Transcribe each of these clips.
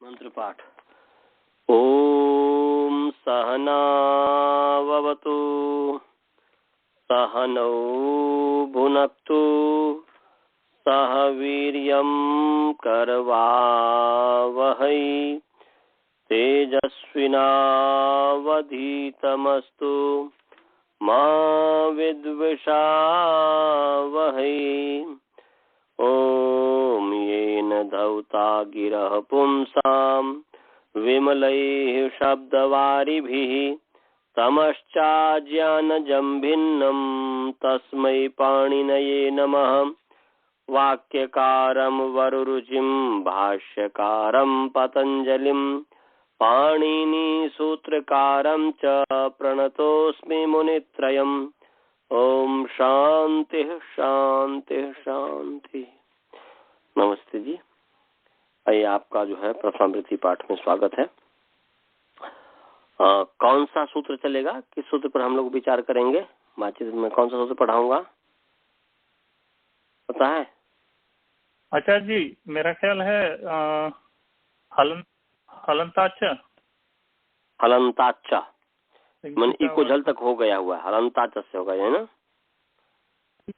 मंत्र पाठ। ओम सहनाववतु सहनौ भुनक्तु सह वीर्यं करवावहै तेजस्विनावधीतमस्तु मा विद्विषावहै। ओम येन धौता गिरः पुंसां विमलैः शब्दवारिभिः तमश्चाज्ञानजं तस्मै पाणिनये नमः। वाक्यकारं वरुरुचिं भाष्यकारं पतञ्जलिं पाणिनिसूत्रकारं च प्रणतोऽस्मि मुनित्रयम्। ओम शांति शांति शांति। नमस्ते जी। आइए, आपका जो है प्रथमावृत्ति पाठ में स्वागत है। कौन सा सूत्र चलेगा, किस सूत्र पर हम लोग विचार करेंगे? बातचीत में कौन सा सूत्र पढ़ाऊंगा पता है? आचार्य जी, मेरा ख्याल है हलंताचा हलंताचा मन इको झल तक हो गया हुआ है। हलंताचा से होगा, है ना?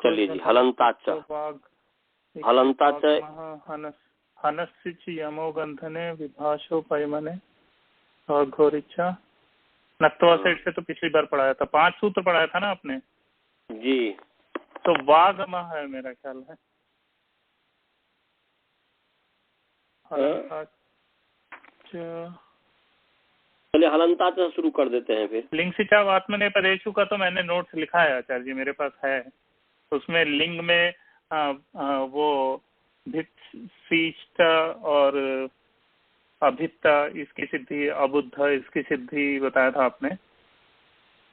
चलिए जी, हलंताचा हलंताचा हनस्सिच यमो गंधने विभाषो पैमने और घोरिच्छा नक्तवा सेट से तो पिछली बार पढ़ाया था। 5 सूत्र पढ़ाया था ना आपने जी। तो वागमा है मेरा ख्याल है। चलिए हलंताचा शुरू कर देते हैं फिर। लिंग शिचा आत्मने पदेशु का तो मैंने नोट्स लिखा है आचार्य जी, मेरे पास है। उसमें लिंग में वो भित्त और अभित्ता इसकी सिद्धि, अबुद्ध इसकी सिद्धि बताया था आपने।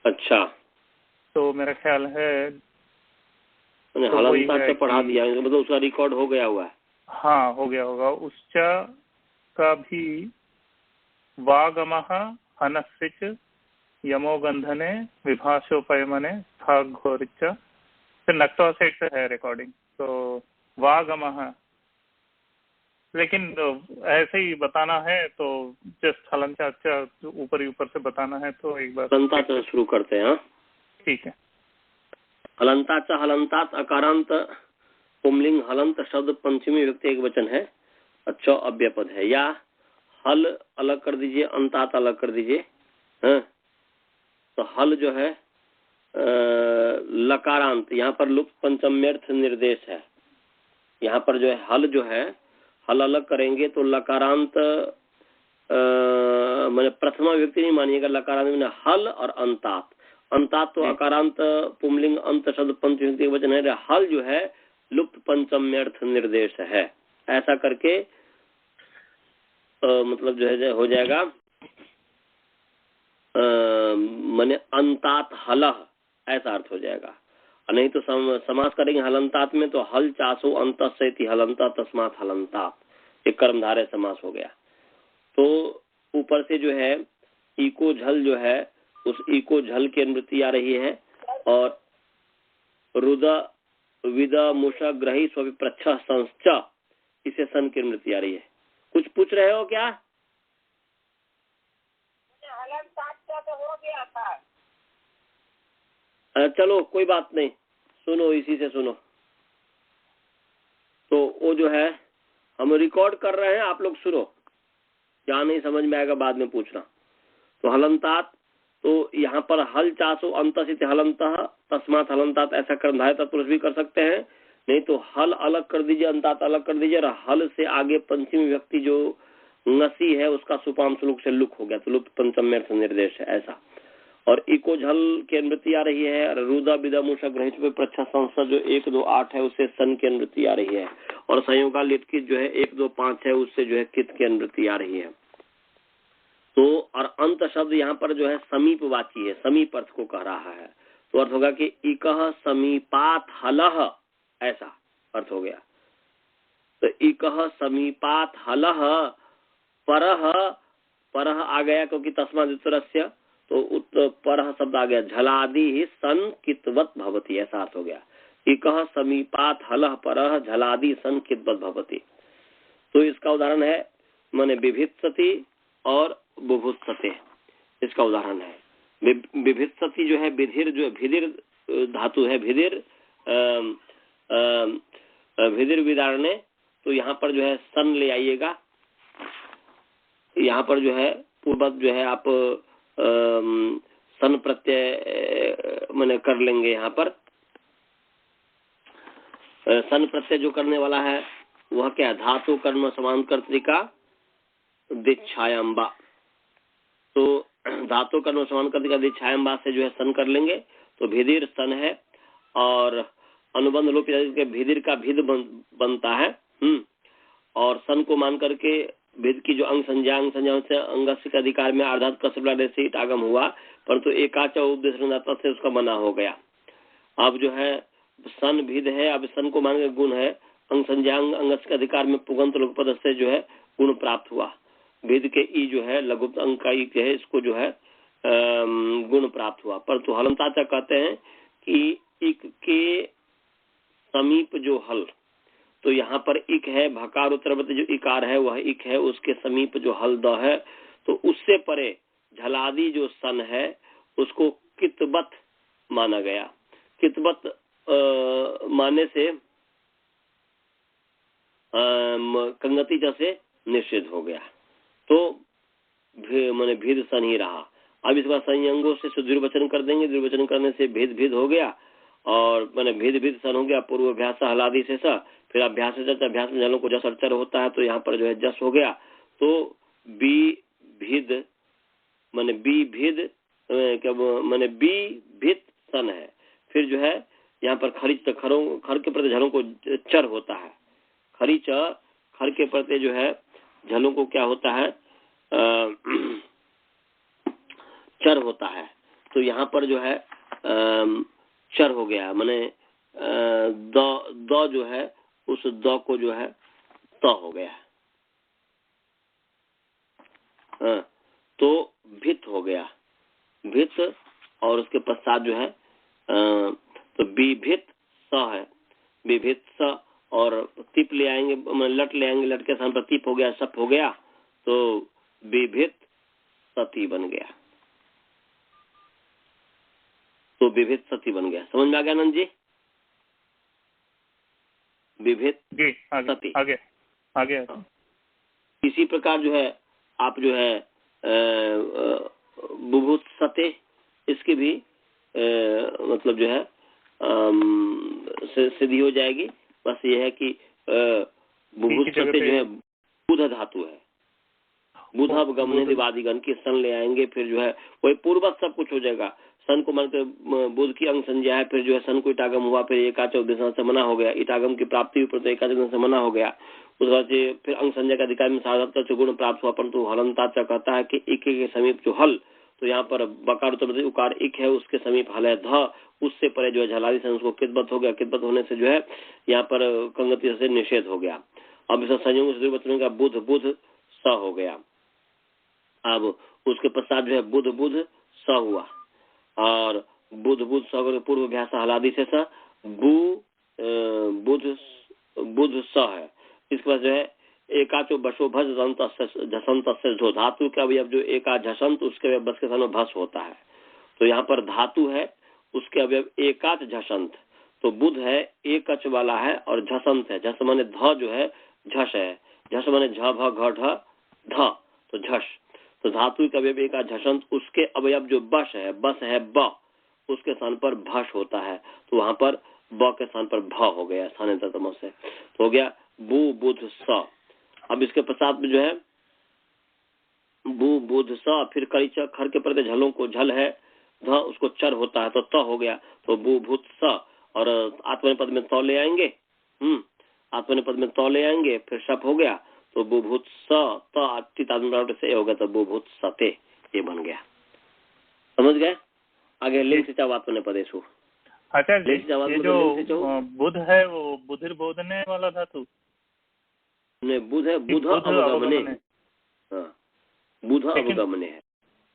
अच्छा, तो मेरा ख्याल है तो हलंताचा पढ़ा दिया, मतलब उसका रिकॉर्ड हो गया हुआ है। हाँ, हो गया होगा। उसका का भी वागमः हनस्सिच यमो गंधने विभाषोपयमने था घोरिच्च, फिर नक्तवा सेट से है रिकॉर्डिंग। तो वागमः, लेकिन ऐसे ही बताना है तो जस्ट हलंताचा ऊपर ही ऊपर से बताना है तो एक बार हलंताचा शुरू करते हैं। ठीक है। हलंताचा हलंतात अकारांत पुंलिंग हलंत शब्द पंचमी विभक्ति एक वचन है। अच्छा, अव्यय पद है। या हल अलग कर दीजिए, अंतात अलग कर दीजिए। तो हल जो है लकारांत, यहाँ पर लुप्त पंचम्यर्थ निर्देश है। यहाँ पर जो है हल जो है, हल अलग करेंगे तो लकारांत मैंने प्रथमा व्यक्ति नहीं मानिएगा। लकारांत मैंने हल और अंतात। अंतात तो अकारांत पुंलिंग अंत शब्द पंचमी विभक्ति वचन है। हल जो है लुप्त पंचम्यर्थ निर्देश है। ऐसा करके मतलब जो है हो जाएगा माने अंतात हलह, ऐसा अर्थ हो जाएगा। नहीं तो समास करेंगे हलंतात में तो हल चासो अंतस्यति हलंता तस्मात् हलंतात, एक कर्मधारय समास हो गया। तो ऊपर से जो है इको झल जो है, उस इको झल की अनुवृत्ति आ रही है। और रुदा विदा मुषा ग्रही स्विप्रच्छ संश्च, इसे सन की अनुवृत्ति आ रही है। कुछ पूछ रहे हो क्या? तो हो गया था। चलो कोई बात नहीं, सुनो, इसी से सुनो। तो वो जो है हम रिकॉर्ड कर रहे हैं, आप लोग सुनो। क्या नहीं समझ में आएगा बाद में पूछना। तो हलंतात, तो यहाँ पर हल चासो अंतसित हलंतः तस्मात् हलंतात, ऐसा कर्मधारय तत्पुरुष भी कर सकते हैं। नहीं तो हल अलग कर दीजिए, अंतात अलग कर दीजिए, और हल से आगे पंचमी व्यक्ति जो नसी है उसका सुपाम सुलुक से लुक हो गया, तो लुप्त पंचम्यर्थ निर्देश है ऐसा। और इको झल की अनुवृत्ति आ रही है। रुदा विदा मुषा ग्रहित प्रच्छा संस्था जो 1 2 8 है उससे सन की अनुवृत्ति आ रही है। और संयोगा लिटकित जो है 1 2 5 है उससे जो है कित की अनुवृत्ति आ रही है। तो और अंत शब्द यहाँ पर जो है समीपवाची है, समीप अर्थ को कह रहा है। तो अर्थ होगा कि इकह समीपात हलह, ऐसा अर्थ हो गया। तो इकह समीपात हलह परह, परह आ गया क्योंकि तस्मात् उत्तरस्य, तो परह शब्द आ गया। झलादि ही सन कितवत भवती, ऐसा अर्थ हो गया। इकह समीपात हलह परह झलादि सन कितवत भवती। तो इसका उदाहरण है माने बिभित्सति और बुभुत्सते, इसका उदाहरण है। बिभित्सति जो है विधिर, जो भिदिर धातु है, भिदिर भिदिर विदारणे, तो यहाँ पर जो है सन ले आइएगा। यहाँ पर जो है पूर्वत जो है आप सन प्रत्यय मैंने कर लेंगे। यहाँ पर सन प्रत्यय जो करने वाला है वह क्या, धातु कर्म समान कर्तृका दीक्षायम्बा। तो धातु कर्म समान कर्तृका दीक्षायम्बा से जो है सन कर लेंगे, तो भिदिर सन है और अनुबंध लोप के भिदिर का भिद बनता है। और सन को मान करके भिद की जो अंग संज्ञा से अंगस्य के अधिकार में अर्धात कसबला से आगम हुआ, परंतु एकाचा उपदेश से उसका मना हो गया। अब जो है सन भिद है, अब सन को मान के गुण है, अंग संज्ञांग अंगस्य के अधिकार में पुगंत लोकपद से जो है गुण प्राप्त हुआ। भिद के ई जो है लघु अंग का ई है, इसको जो है गुण प्राप्त हुआ। परंतु हलंताचा कहते हैं कि इक के समीप जो हल, तो यहाँ पर इक है, भकार उत्तरवर्ती जो इकार है वह इक है, उसके समीप जो हल द है, तो उससे परे झलादि जो सन है उसको कितबत माना गया। कितबत माने से कंगति जैसे निषेध हो गया, तो मैंने भेद सन ही रहा। अब इस बार संयंगों से दुर्वचन कर देंगे, दुर्वचन करने से भेद भेद हो गया और मैंने भेद भेद सन हो गया। पूर्व अभ्यास हलादि से सा, फिर अभ्यास से जब अभ्यास में जनों को जस अक्षर होता है तो यहाँ पर जो है जस हो गया, तो बी भिद मैंने बी भिद मैंने बी भिद सन है। फिर जो है यहाँ पर खरीच खर के प्रति झलों को चर होता है। खरीच खर के प्रति जो है झलों को क्या होता है, चर होता है। तो यहाँ पर जो है चर हो गया, माने द जो है उस द को जो है त हो गया, तो भित हो गया, भित। और उसके पश्चात जो है तो विभित स है, विभित स और तिप ले आएंगे, लट ले आएंगे, लट के स्थान पर तिप हो गया, सप हो गया, तो विभित सती बन गया, तो विभित सती बन गया। समझ में आ गया आनंद जी? विभित सती आगे आगे। इसी प्रकार जो है आप जो है बुभुत सते, इसकी भी मतलब जो है सिद्धि हो जाएगी। बस ये है कि बुभुत सते जो है बुध धातु है, बुध गमने दिवादिगण की सन ले आएंगे, फिर जो है वही पूर्वत सब कुछ हो जाएगा। सन को मानकर बुध की अंग संज्ञा है, फिर जो है सन को इटागम हुआ, फिर एकाच उपदेश से मना हो गया, इटागम की प्राप्ति हुई तो एकाच से मना हो गया। उसके बाद फिर अंग संज्ञा का अधिकार में साधकता से गुण प्राप्त हुआ, परंतु हलंताचा कहता है कि इक के समीप जो हल, तो यहाँ पर बकार उकार इक है, उसके समीप हल है ध, उससे परे जो है झलादी से उसको कितबत हो गया। कितबत होने से जो है यहाँ पर कंगति से निषेध हो गया। अब इस संयोग से बचने का बुध बुध स हो गया। अब उसके पश्चात जो है बुध बुध स हुआ, और बुध बुध स पूर्व अभ्यास हलादी से स बुध बुध स है। इसके बाद जो है एकाचो बसो भस झसंत से धो, धातु का अवयव जो एका झसंत, उसके अवयव बस के सामने भस होता है। तो यहाँ पर धातु है, उसके अवयव एकाच झसंत, तो बुध है एकच वाला है और झसंत है। झस माने ध जो है झस है, झस माने झ भ घ ढ ध, तो झस। तो धातु का अवयव एका झसंत, उसके अवयव जो बस है ब, उसके स्थान पर भस होता है, तो वहां पर ब के स्थान पर भ हो गया स्थानांतरतम से, तो हो गया बु बुध स। अब इसके पश्चात में जो है बु बुध स, फिर कई खर के प्रति झलों को झल है ध, उसको चर होता है, तो त हो गया, तो बु भूत स। और आत्मने पद में त ले आएंगे, आत्मने पद में त ले आएंगे, फिर सप हो गया, तो बुभूत स त से हो गया, तो बुभूत सते, ये बन गया। समझ गए? आगे लिंग से चाव आत्मने पदेशु। आचार्य ये जो बुध है वो बुधिर बोधने वाला धातु नहीं, बुध है बुध अवगमने, बुध अवगमने है,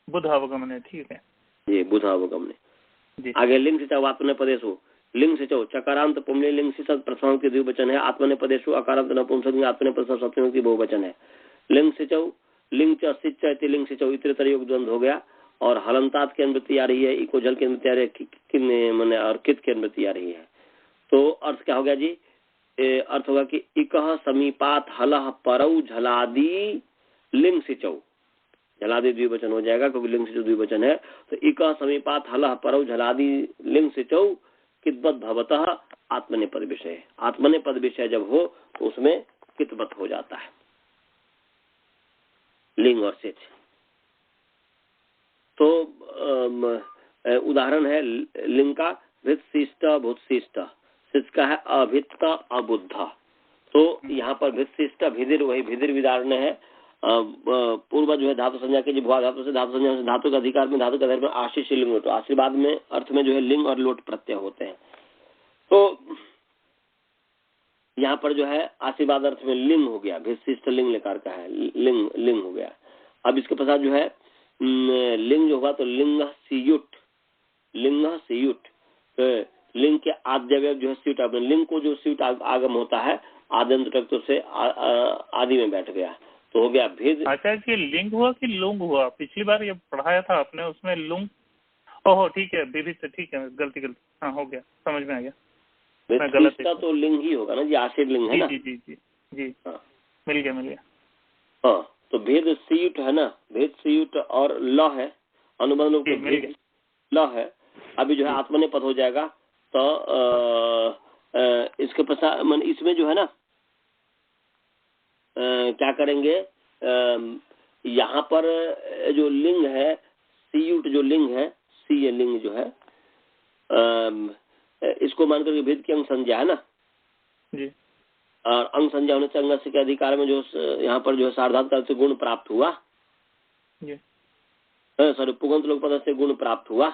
बुध अवगमने, ठीक है ये बुध अवगमने। आगे लिंग से चाव आत्मने पदेशु। लिंग से चो चकारांत पुंलिंग लिंग से प्रथम के द्विवचन है, आत्मने पदेशु अकारांत नपुंसक आत्मने पद सप्तमी की बहुवचन है। लिंग सिचौ लिंग च सिच इति लिंग सिचौ इतरेतर योग द्वंद्व हो गया। और हलंतात की अनुवृत्ति आ रही है, इको जल की अनुवृत्ति आ रही है, किन माने और कित की अनुवृत्ति आ रही है। तो अर्थ क्या हो गया जी? अर्थ होगा कि इकह समीपात हलह परौ झलादि लिंग सिचौ, झलादि द्विवचन हो जाएगा क्योंकि लिंग सिचौ द्विवचन है। तो इकह समीपात हलह परौ झलादि लिंग सिचौ कितवत भवतः आत्मनेपद विषय। आत्मनेपद विषय जब हो तो उसमें कितवत हो जाता है लिंग और सिच। तो उदाहरण है लिंग का भित्शिष्ट भूतशिष्ट, सिच का है अभित्त अबुद्ध। तो यहाँ पर भित्शिष्ट भिदिर वही भिदिर विदारण है। पूर्व जो है धातु संज्ञा के भुआ धातु से धातु संज्ञा से धातु का अधिकार में धातु का धर्म में आशीष लिंग लोट, आशीर्वाद में अर्थ में जो है लिंग और लोट प्रत्यय होते हैं। तो यहाँ पर जो है आशीर्वाद अर्थ में लिंग हो गया, भित्शिष्ट लिंग लेकर का है, लिंग लिंग हो गया। अब इसके पश्चात जो है लिंग जो होगा तो लिंग सियुट, लिंग सियुट, लिंग के आद्यवय जो है स्यूट, अपने लिंग को जो स्यूट आगम होता है आद्यंत तक से आदि में बैठ गया तो हो गया भेद। अच्छा कि लिंग हुआ कि लुंग हुआ? पिछली बार ये पढ़ाया था आपने उसमें लुंग। ओहो ठीक है, विभित ठीक है, गलती हाँ हो गया, समझ में आ गया। मैं गलत तो लिंग ही होगा ना जी, आशीर लिंग है ना। जी जी जी जी हाँ मिल गया। हाँ तो भेद सीयुट है ना, भेद सीयुट और ल है, अनुबंध तो भेद ल है। अभी जो है आत्मनेपद हो जाएगा तो इसके पश्चात मन इसमें जो है ना क्या करेंगे, यहाँ पर जो लिंग है सीयुट जो लिंग है, सी लिंग जो है इसको मान करके भेद की अंग संज्ञा है ना जी। और अंग संज्ञा होने से अंग के अधिकार में जो यहाँ पर जो है सार्वधातुक काल से गुण प्राप्त हुआ, सॉरी पुगंत लोक पद से गुण प्राप्त हुआ,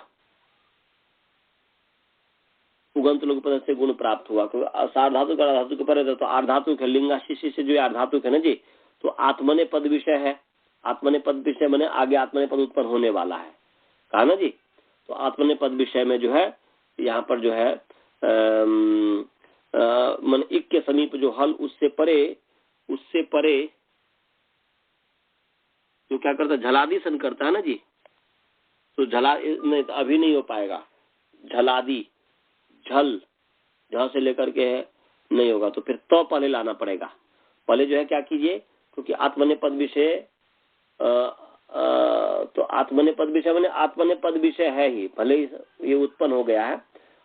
पुगंत लोक पद से गुण प्राप्त हुआ। सार्वधातुक धातु के पर तो आर्धातुक है, लिंगाशिशी से जो आर्धातुक है ना जी, तो आत्मने पद विषय है। आत्मने पद विषय मैंने आगे आत्मने पद उत्पन्न होने वाला है, कहा ना जी। तो आत्मने पद विषय में जो है यहाँ पर जो है मन इक के समीप जो हल उससे परे जो क्या करता है झलादी सन करता है ना जी, तो झला नहीं तो अभी नहीं हो पाएगा, झलादी झल झ से लेकर के है नहीं होगा, तो फिर तो पहले लाना पड़ेगा। पहले जो है क्या कीजिए, क्योंकि आत्मने पद विषय तो आत्मने पद विषय मैंने आत्मने पद विषय है ही, भले ही ये उत्पन्न हो गया है,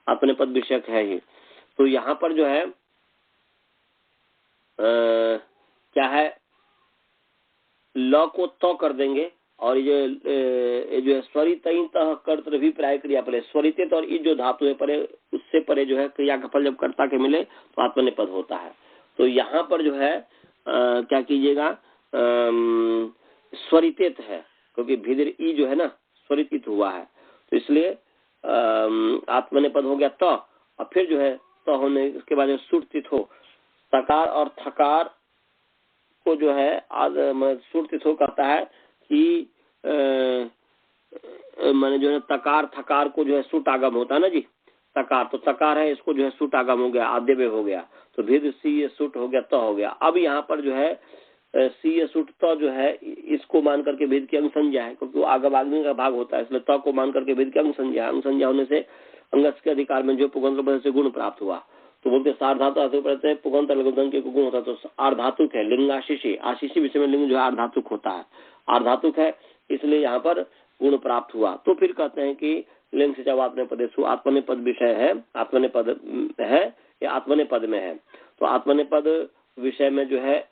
आत्मने पद विषय है ही। तो यहाँ पर जो है क्या है, ल को तो कर देंगे और ये जो है स्वरित कर्तृ भी प्राय क्रिया परे, स्वरित और ई जो धातु है परे उससे परे जो है क्रिया का फल जब कर्ता के मिले तो आत्मने पद होता है। तो यहाँ पर जो है क्या कीजिएगा, स्वरित है क्योंकि भीतर ई जो है ना स्वरित हुआ है, तो इसलिए आत्मने पद हो गया तो, और फिर जो है तो होने उसके बाद सुरतित हो, तकार और थकार को जो है सुरतित हो कहता है कि मैंने जो है तकार थकार को जो है सुट आगम होता है ना जी, तकार तो तकार है, इसको जो है सुट आगम हो गया, आद्य में हो गया, तो भेद सी ये सुट हो गया तो हो गया। अब यहाँ पर जो है सी ये सुट तो जो है इसको मान करके भेद की अंग संज्ञा है, क्योंकि वो आगम आदमी का भाग होता है, इसलिए तो को मान करके भेद की अंग संज्ञा होने से अंगस के अधिकार में जो पुगंत से गुण प्राप्त हुआ, तो बोलते सार्धातु पढ़ते हैं पुगंत लघुदन के गुण होता है, तो आर्धातुक है लिंगाशीषी, आशीषी विषय में लिंग जो है आर्धातुक होता है, आर्धातुक है इसलिए यहाँ पर गुण प्राप्त हुआ। तो फिर कहते हैं कि लिंग से जब आत्मने पद आत्मने पद विषय है, आत्मने पद है या आत्मने पद में है, तो आत्मने पद विषय में जो है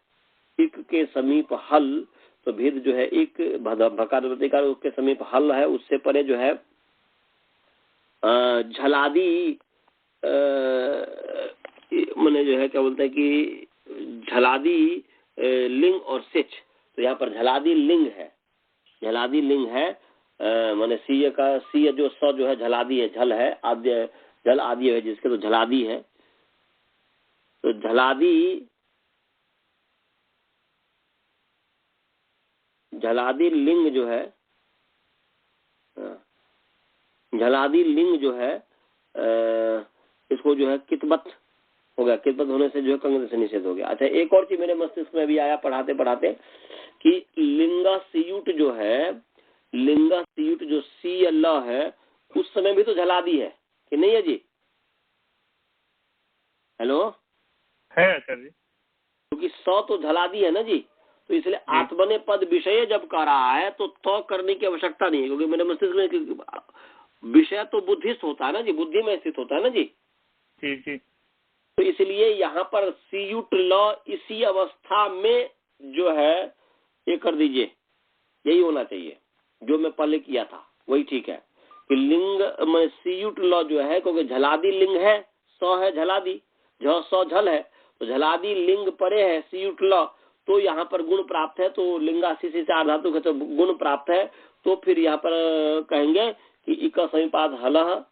इक के समीप हल, तो भेद जो है इक भकार उसके समीप हल है, उससे परे जो है झलादी मैंने जो है क्या बोलते हैं कि झलादी लिंग और सिच, तो यहाँ पर झलादी लिंग है, झलादी लिंग है मैंने सीय का सीय जो स जो है झलादी है, झल है आद्य जल आदि है जिसके, तो झलादी है, तो झलादी लिंग जो है, झलादी लिंग जो है इसको जो है कितवत हो गया, कितबद्ध होने से जो है कंगति से निषेध हो गया। अच्छा, एक और चीज मेरे मस्तिष्क में भी आया पढ़ाते पढ़ाते कि लिंगा सीयुट जो है, लिंगा सीयुट जो सी या ल है, उस समय भी तो झलादी है कि नहीं है जी? हेलो, है आचार्य जी। क्योंकि सौ तो झलादी है ना जी, तो इसलिए आत्मने पद विषय जब कह रहा है तो करने की आवश्यकता नहीं है, क्योंकि मेरे मस्तिष्क में विषय तो बुद्धिस्ट होता है ना जी, बुद्धि में स्थित होता है ना जी। जी जी। तो इसलिए यहाँ पर सीयुट ल इसी अवस्था में जो है ये कर दीजिए, यही होना चाहिए जो मैं पहले किया था, वही ठीक है कि लिंग में सीयुट ल जो है, क्योंकि झलादी लिंग है, सौ है झलादी, झ सौ झल है, तो झलादी लिंग परे है सीयुट ल, तो यहाँ पर गुण प्राप्त है, तो लिंगासी से चार धातु है तो गुण प्राप्त है। तो फिर यहाँ पर कहेंगे कि इक समीपाद हलह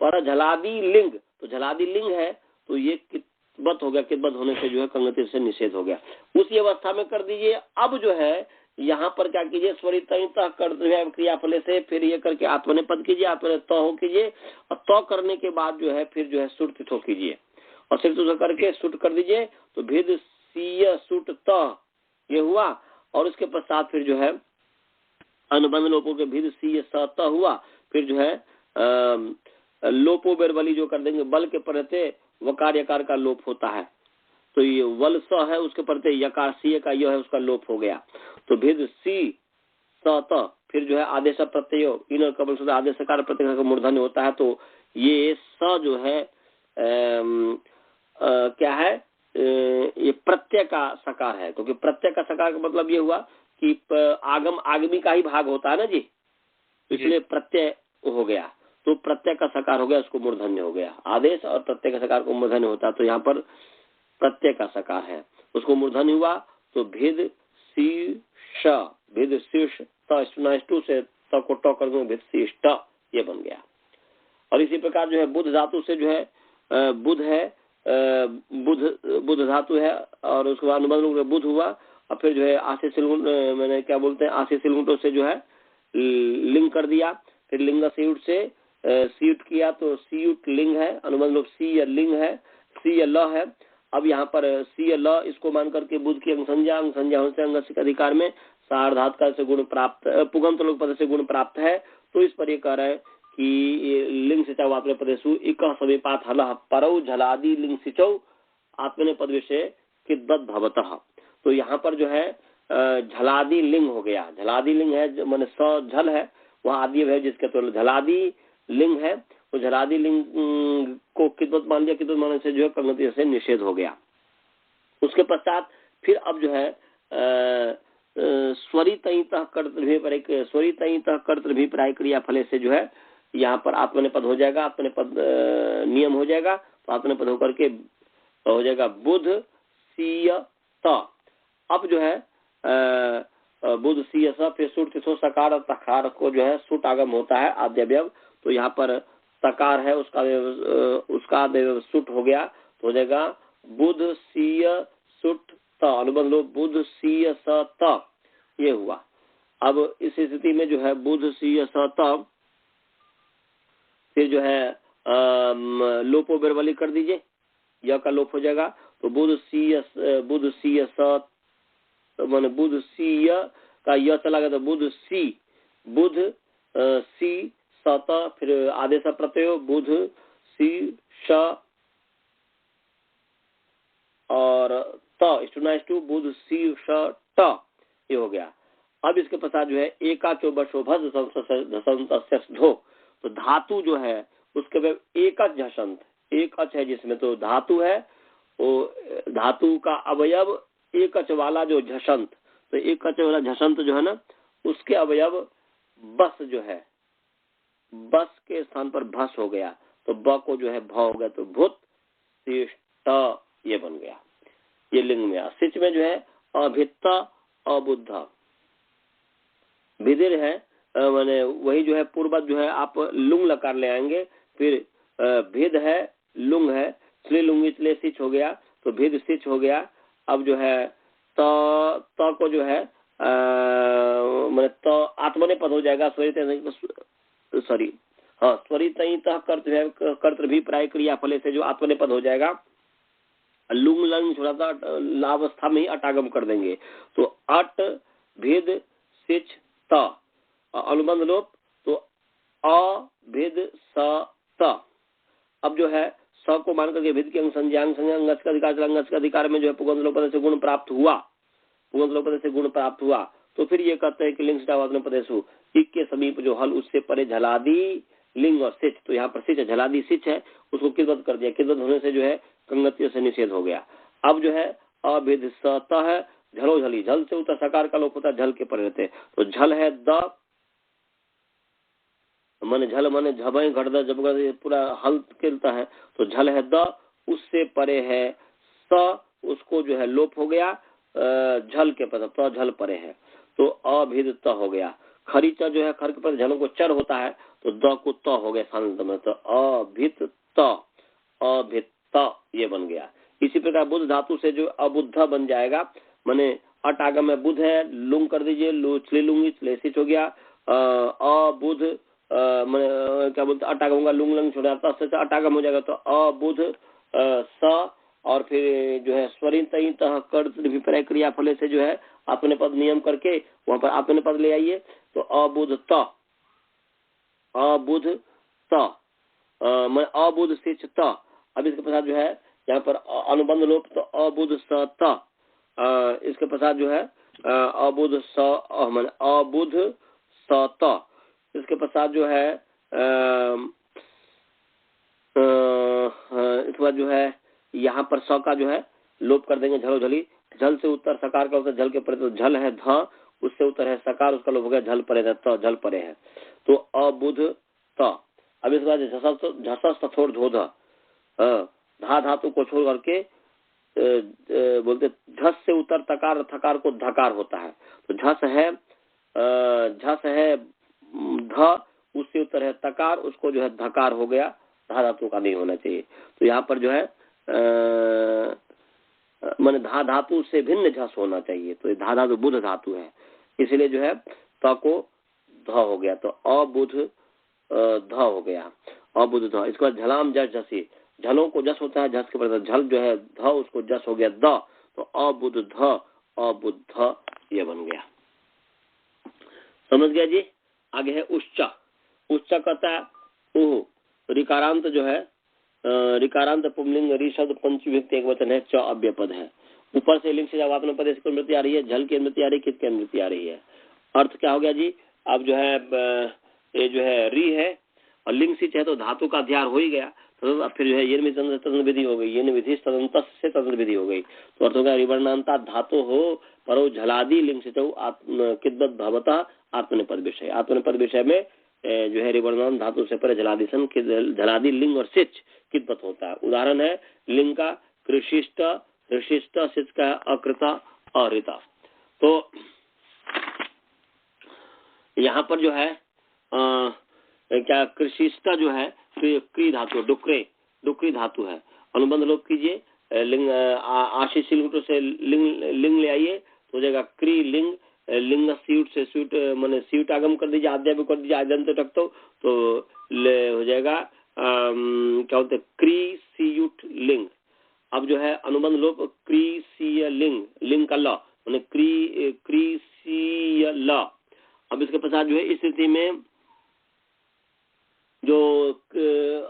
पर झलादी लिंग, तो झलादी लिंग है, तो ये कितबत हो गया, कितबत होने से जो है कंगति से निषेध हो गया, उसी अवस्था में कर दीजिए। अब जो है यहाँ पर क्या कीजिए, स्वरित क्रिया फले से फिर ये करके आत्मने पद कीजिए, आत्मने त हो कीजिए, और त करने के बाद जो है फिर जो है सुट तिथो कीजिए, और सिर तुझ करके सुट कर दीजिए, तो भिद सीय सुट त ये हुआ। और उसके पश्चात फिर जो है अनुबंध लोपों के भिद सीय स त हुआ, फिर जो है लोपो बेरबली जो कर देंगे, बल के प्रत्यय वकार यकार का लोप होता है, तो ये वल स है, उसके प्रत्यय यकार सी का यह है, उसका लोप हो गया, तो भिद सी स त, फिर जो है आदेश प्रत्यय इन कबल शुद्ध आदेश कार प्रत्यय का मूर्धन्य होता है, तो ये स जो है क्या है, ये प्रत्यय का सकार है, क्योंकि प्रत्यय का सकार का मतलब ये हुआ कि आगम आगमी का ही भाग होता है ना जी, इसलिए प्रत्यय हो गया, तो प्रत्यय का सकार हो गया, उसको मूर्धन्य हो गया। आदेश और प्रत्यय का सकार को मूर्धन्य होता है, तो यहाँ पर प्रत्यय का सकार है, उसको मूर्धन्य हुआ, तो भिद शीर्ष, भिद शीर्ष टू से त को ट कर भिद शीर्ष ये बन गया। और इसी प्रकार जो है बुध धातु से जो है बुध है, बुध धातु है, और उसके बाद अनुबंध बुध हुआ, और फिर जो है आशे सिलगुण मैंने क्या बोलते हैं, आशे सिलगुंटों से जो है लिंग कर दिया, फिर लिंग सीयुट से सीयुट किया, तो सीयुट लिंग है, अनुबंध लोग सी या लिंग है, सी या ल है। अब यहाँ पर सी या ल इसको मान करके बुध की अंग संज्ञा से अंग के अधिकार में सार्धात का से गुण प्राप्त, पुगंत लोग पद से गुण प्राप्त है, तो इस पर ये कह रहे हैं कि लिंग सिंचा आत्मने पदेशु इक समीपात हलः परौ झलादि लिंग सिंचौ आत्मने पद विषय किद्बत भवतः, तो यहाँ पर जो है झलादि लिंग हो गया, झलादि लिंग है मैंने स झल है, वहाँ आदि है जिसके तो झलादि लिंग है, तो झलादि लिंग को किद्बत मान लिया, किद्बत मानने से जो है कंगति से निषेध हो गया। उसके पश्चात फिर अब जो है स्वरितः कर्तृभिप्राय क्रिया फले से जो है यहाँ पर आत्मने पद हो जाएगा, आत्मने पद नियम हो जाएगा, तो आत्मने पद होकर के हो जाएगा बुध सीय त। अब जो है बुध सीय स, फिर सुट तिथो सकार और तकार को जो है सुट आगम होता है आद्यव्यव, तो यहाँ पर तकार है उसका सुट हो गया, तो हो जाएगा बुध सीय सुट त, अनुबंध लो बुध सीय स त, ये हुआ। अब इस स्थिति में जो है बुध सीय स त, फिर जो है लोपो बेरबली कर दीजिए, यह का लोप हो जाएगा, तो बुध सीय स, माने बुध सीय का यह चला गया, तो बुध सी सत, फिर आदेश प्रत्यय बुध सी श और त बुध सी श ट, ये हो गया। अब इसके पश्चात जो है एकाचो बशोभज धो, तो धातु जो है उसके बाद एकच झषंत, एकच है जिसमें तो धातु है, वो धातु का अवयव एकच वाला जो झषंत, तो एकच वाला झषंत जो है ना, उसके अवयव बस जो है, बस के स्थान पर भस हो गया, तो ब को जो है भ हो गया, तो भूत शिष्ट ये बन गया, ये लिंग में। सिच में जो है अभित्त अबुद्ध विदिर है, माने वही जो है पूर्वत जो है आप लुंग लकार ले आएंगे, फिर भेद है लुंग है, इसलिए लुंग इसलिए सिच हो गया, तो भेद सिच हो गया। अब जो है त को जो है माने त आत्मने पद हो जाएगा, स्वरित कर्तृभिप्राय क्रिया फले से जो आत्मने पद हो जाएगा, लुंग लंग छोड़ा था लावस्था में ही अटागम कर देंगे। तो अट भेद सिच त, अनुबंध लोप तो अ भेद स त। अब जो है स को मान करके भेद के अंग संज्ञा अंगस का अधिकार, अंगस का अधिकार में जो है पुगंध लोपद से गुण प्राप्त हुआ, पुगंध लोपद से गुण प्राप्त हुआ। तो फिर ये कहते हैं कि लिंग सिटावादन पदेशु इक के समीप जो हल उससे परे झलादी लिंग और सिच, तो यहाँ पर सिच है, झलादी सिच है, उसको किदवत कर दिया। किदवत होने से जो है कंगत्य से निषेध हो गया। अब जो है अभेद सतः है, झलो झली, झल से उतर सकार का लोप होता है, झल के परे रहते। तो झल है द मन झल मन झबे घट जब पूरा हल खेलता है, तो झल है द, उससे परे है स, उसको जो है लोप हो गया झल के पद, तो झल परे है, तो अभिद त हो गया। खरी च जो है खर के पद झलों को चर होता है, तो द को त हो गया सानंद में, तो अभित त, अभित त ये बन गया। इसी प्रकार बुध धातु से जो अबुद्ध बन जाएगा, माने अट आगम में बुध है, लुंग कर दीजिए, लुचली लुंगी चलेसिच हो गया। अबुध मैंने क्या बोलते अटागम का लुंग लंग छोड़ा था, अटागम हो जाएगा, तो अबुध स, और फिर जो है स्वरित विपर्य क्रिया फले से जो है अपने पद नियम करके वहां पर अपने पद ले आइए, तो अबुध त, अबुध त, मैं अबुध सिच त। अब इसके पश्चात जो है यहाँ पर अनुबंध लोप, तो अबुध स त, इसके पश्चात जो है अबुध स मैंने अबुध स त। इसके पश्चात जो है इसके बाद जो है यहाँ पर स का जो है लोप कर देंगे, झलो झली, झल से उत्तर सकार का उत्तर झल के परे, तो झल है ध, उससे उत्तर है सकार, उसका लोप हो गया झल परे, तो झल परे है, तो अबुध त। अब इसके बाद झसस थोड़ धोध, धा धातु को छोड़ करके बोलते झस से उत्तर तकार, थकार को धकार होता है, तो झस है ध, उससे उत्तर है तकार, उसको जो है धकार हो गया, धा धातु का नहीं होना चाहिए। तो यहाँ पर जो है माने धा धातु से भिन्न झस होना चाहिए, तो धा धातु बुध धातु है, इसलिए जो है त को ध हो गया, तो अबुध ध हो गया, अबुध ध। इसके बाद झलाम जस झसी, झलों को जस होता है, झस के बाद झल जो है ध, उसको जस हो गया द, तो अबुध ध, अबुद्ध ये बन गया। समझ गया जी। आगे है उच्च, उच्च कहता है उह, रिकारांत जो है रिकारांत पुंलिंग रि शब्द पंचविभक्ति एक वचन है, च अव्यय पद है। ऊपर से लिंग से जब आपने पद इसकी अनुवृत्ति आ रही है, झल की अनुवृत्ति आ रही है, किस की अनुवृत्ति आ रही है। अर्थ क्या हो गया जी, अब जो है ये जो है री है और लिंग सिच है, तो धातु का अध्यार हो ही गया, तो अब फिर जो है ये तदन विधि हो गई, ये विधि तदंत से तदन विधि हो गई, तो अर्थ हो गया रिवर्णांता धातु हो परो झलादि लिंग सिच किद्वत भवतः आत्मनिपद विषय। आत्मनिपद विषय में जो है रिवर्णांत धातु से पर झलादिशन झलादि लिंग और सिच किद्वत होता है। उदाहरण है लिंग का कृषिष्ट, ऋषिष्ट, सिच का अकृता अरिता। तो यहाँ पर जो है क्या कृषिष्ट जो है क्री धातु, डुकरे डुकरी धातु है, अनुबंध लोप कीजिए, लिंग आशीष से लिंग ले आइए, तो हो जाएगा क्री लिंग, लिंग स्यूट से स्यूट मैंने स्यूट आगम कर दीजिए, आद्याम कर दीजिए, आद्यंत तक तो हो जाएगा क्या बोलते क्री सीयुट लिंग। अब जो है अनुबंध लोप क्री सी लिंग, लिंग का ल मैंने क्री सी ल। अब इसके पश्चात जो है इस स्थिति में जो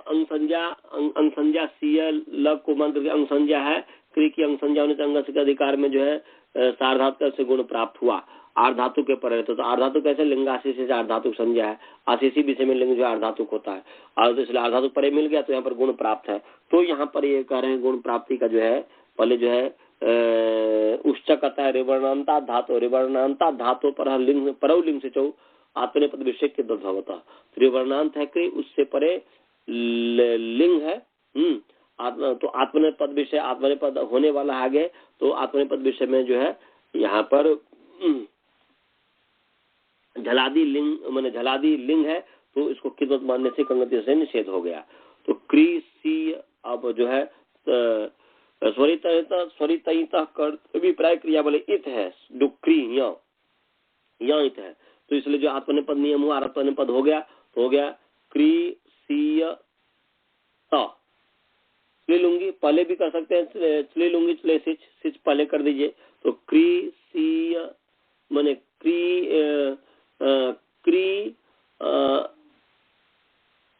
अंग संज्ञा सीएल ल को मान करके अंग संज्ञा है, क्री की अंग संज्ञा होने से अंग के अधिकार में जो है सार्वधातु से गुण प्राप्त हुआ, आर्धातु के पर रहते, तो आर्धातु कैसे लिंगाशीष से आर्धातु संज्ञा है, आशीषी विषय में लिंग जो आर्धातु होता है, और इसलिए आर्धातु परे मिल गया, तो यहाँ पर गुण प्राप्त है। तो यहाँ पर ये कह रहे हैं गुण प्राप्ति का जो है पहले जो है उच्च कहता है रिवर्णांता धातु, रिवर्णांता धातु पर लिंग परव लिंग से चौ आत्मने पद विषय के भवता, त्रिवर्णांत है कि उससे परे लिंग है, तो आत्मने पद विषय आत्मने पद होने वाला आगे, तो आत्मने पद विषय में जो है यहाँ पर झलादी लिंग मैंने झलादी लिंग है, तो इसको किद्वत मानने से कंगति से निषेध हो गया। तो क्री सी अब जो है स्वरित अभिप्राय क्रिया बोले इत है, डुक्री या इत है, तो इसलिए जो आत्मनिपद नियम हुआ आत्मनिपद पद हो गया, तो हो गया क्री सी त, स्त्रीलिंगी पहले भी कर सकते हैं, स्त्रीलिंगी चले सिच, सिच पहले कर दीजिए। तो क्री सी माने क्री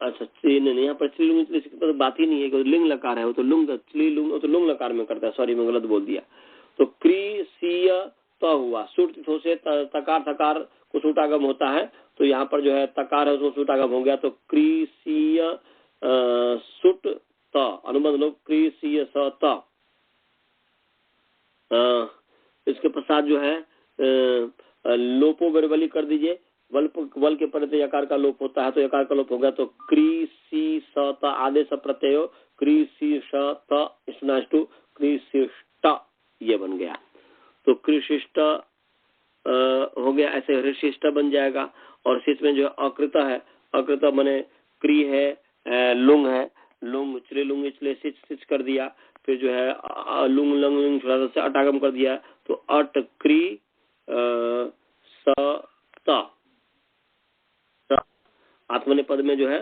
अच्छा नहीं, यहाँ पर स्त्रीलिंग तो बात ही नहीं है, लिंग लकार है, वो तो लुंग स्त्रीलिंग, वो तो लुंग लकार में करता है। सॉरी मैं गलत बोल दिया। तो क्री सी त हुआ, सुट से तकार थकार को सूटागम होता है, तो यहाँ पर जो है तकार है उसको सूटागम हो गया। तो क्रीसीय सुट त, अनुबंध लोग क्रीसीय स त। इसके पश्चात जो है लोपो बेरबली कर दीजिए, वल के परे यकार का लोप होता है, तो यकार का लोप हो गया। तो क्री सी स त आदेश प्रत्यय क्री सी स त स्नाष्टु क्रीशिष्ट, ये बन गया। तो कृशिष्ट हो गया, ऐसे हृशिष्ट बन जाएगा। और शिष्ट में जो अकृत है, अकृत माने क्री है, लुंग है, लुंग चले लुंग चले सिच सिच कर दिया, फिर जो है लुंग लंग लुंग से अटागम कर दिया। तो अट क्री स त, आत्मने पद में जो है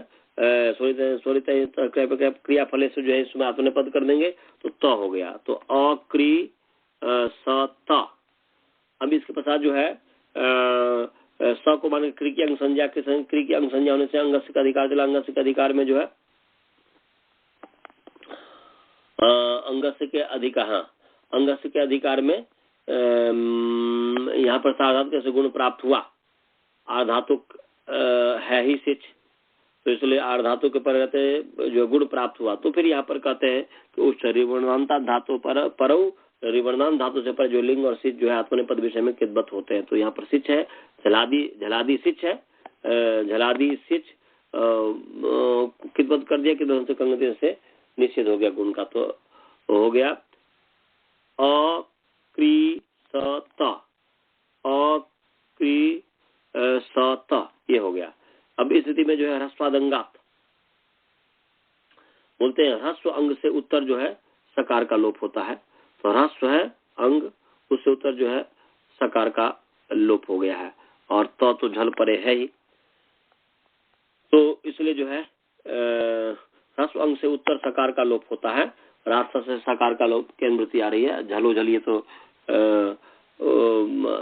क्रिया फले से जो है इसमें आत्मने पद कर देंगे तो त हो गया। तो अक्री स त। अब इसके पश्चात जो है स को माने क्री की अंग संज्ञा के संग, क्री की अंग संज्ञा होने से अंगस्य का अधिकार चला। अंगस्य के अधिकार में जो है अंगस्य के अधिकार, हाँ अंगस्य के अधिकार में यहाँ पर साधातु कैसे गुण प्राप्त हुआ, आधातुक है ही सिच, तो इसलिए आर्धातु के पर रहते जो गुण प्राप्त हुआ। तो फिर यहाँ पर कहते हैं कि उस रिवर्णांता धातु पर परऊ, रिवर्णांत धातु से पर जो लिंग और सिच जो है आत्मने पद विषय में किदबत होते हैं। तो यहाँ पर सिच है, झलादी सिच है, झलादी सिच किदबत कर दिया, किदबत से कंगति से निश्चित हो गया गुण का। तो हो गया अक्री स त, अक्री स त, ये हो गया। अब इस स्थिति में जो है ह्रस्वादंगात बोलते हैं, ह्रस्व अंग से उत्तर जो है सकार का लोप होता है। तो ह्रस्व है अंग, उससे उत्तर जो है सकार का लोप हो गया है, और तो झल परे है ही, तो इसलिए जो है ह्रस्व अंग से उत्तर सकार का लोप होता है। रास्ता से सकार का लोप की अनुवृत्ति आ रही है। झलो झलिए तो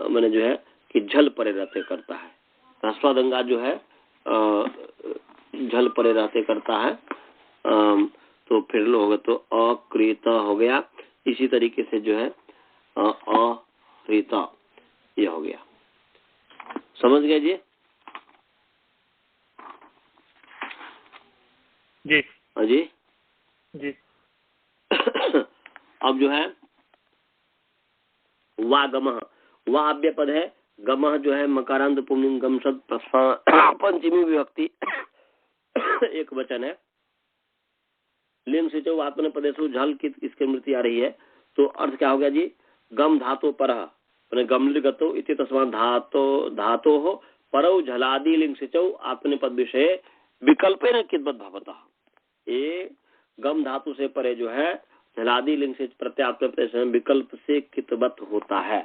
मैंने जो है कि झल परे रहते करता है। ह्रस्वादंगा जो है झल परे रहते करता है। तो फिर लो होगा तो अकृत हो गया। इसी तरीके से जो है अकृत, ये हो गया। समझ गए जी? जी जी जी। अब जो है वा गमः, वा अव्यय पद है, गमः जो है मकारांत पुंलिंग गम शब्द पंचमी विभक्ति एक वचन है। लिंग से जो आत्मने पदेशु झल की इसकी मृत्यु आ रही है, तो अर्थ क्या हो गया जी? गम धातु पर गमलिगतो इति तस्मात् धातो हो परौ झलादि लिंग से आत्मने पद विषय विकल्पे न किदबत भवता। ये गम धातु से परे जो है झलादि लिंग से प्रत्यात्म विकल्प से कितबत होता है,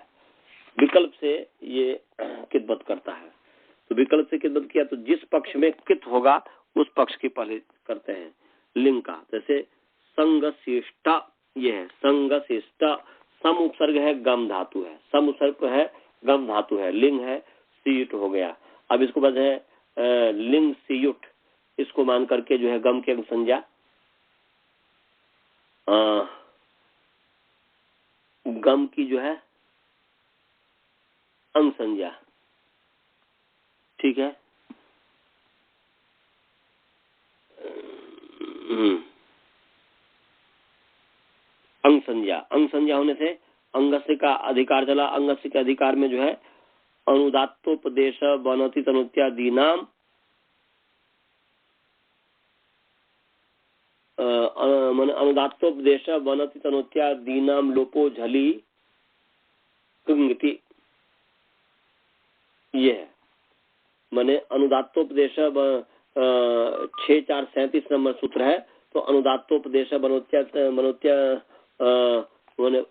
विकल्प से ये कितबत करता है। तो विकल्प से कितबत किया तो जिस पक्ष में कित होगा उस पक्ष की पहले करते हैं लिंग का। जैसे संगशिष्ट, ये है संगशिष्ट, सम उपसर्ग है गम धातु है, सम उपसर्ग है गम धातु है, लिंग है सीयुट हो गया। अब इसको बाद है लिंग सीयुट, इसको मान करके जो है गम के अंग संज्ञा गम की जो है अंग संज्ञा, ठीक है। अंग संज्ञा होने से अंगस्य का अधिकार चला। अंगस्य के अधिकार में जो है अनुदात्तोपदेश बनति तनुत्यादि नाम अनुदात्तोपदेश बनति तनुत्यादि नाम लोपो झली कुंगति, ये है। माने अनुदात्तोपदेश 6437 नंबर सूत्र है। तो अनुदात्तोपदेश बनोत्या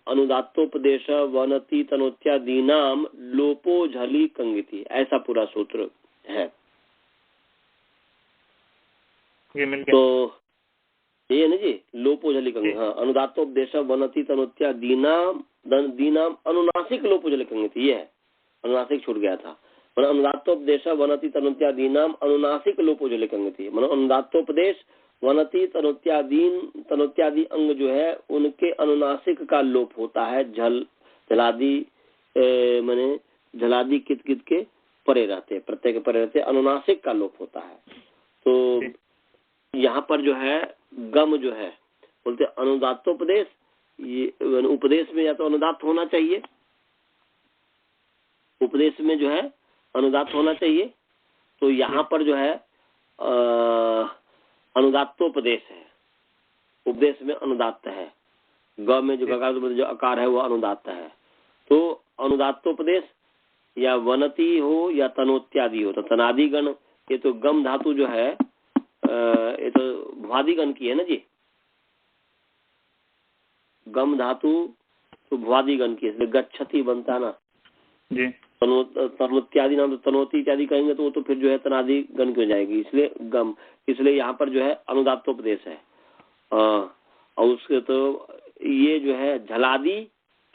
अनुदात्तोपदेश वनति तनोत्यादि नाम लोपो झली कंगिति, ऐसा पूरा सूत्र है। ये मिल गया। तो ये ना जी, लोपोजलिकंग। हाँ, अनुदात्तोपदेश वनति तनोत्या दीनाम दीनाम अनुनासिक लोपोजलिकंग थी, ये है, अनुनासिक छूट गया था। मतलब अनुदात्तोपदेश वनति तनोत्या दीनाम अनुनासिक लोपोजलिकंग थी। मतलब अनुदात्तोपदेश वनति तनोत्यादि अंग जो है उनके अनुनासिक का लोप होता है, झलादि माने झलादि कित कित के परे रहते, प्रत्यय के परे रहते, अनुनासिक का लोप होता है। तो यहाँ पर जो है गम जो है बोलते अनुदात्तोपदेश, ये उपदेश में या तो अनुदात्त होना चाहिए, उपदेश में जो है अनुदात्त होना चाहिए। तो यहाँ पर जो है अनुदात्तोपदेश है, उपदेश में अनुदात्त है, ग में जो गकार जो अकार है वो अनुदात्त है। तो अनुदात्तोपदेश या वनति हो या तनोत्यादि हो, तो तनादि गण, ये तो गम धातु जो है ये तो भुआदि गण की है ना जी, गम धातु तो भुआदि गण की है, इसलिए गच्छति बनता है ना जी। तनोत्यादि नाम, तो तनोती इत्यादि कहेंगे तो वो तो फिर जो है तनादि गण की हो जाएगी, इसलिए गम, इसलिए यहाँ पर जो है अनुदात्तोपदेश है। और उसके तो ये जो है झलादि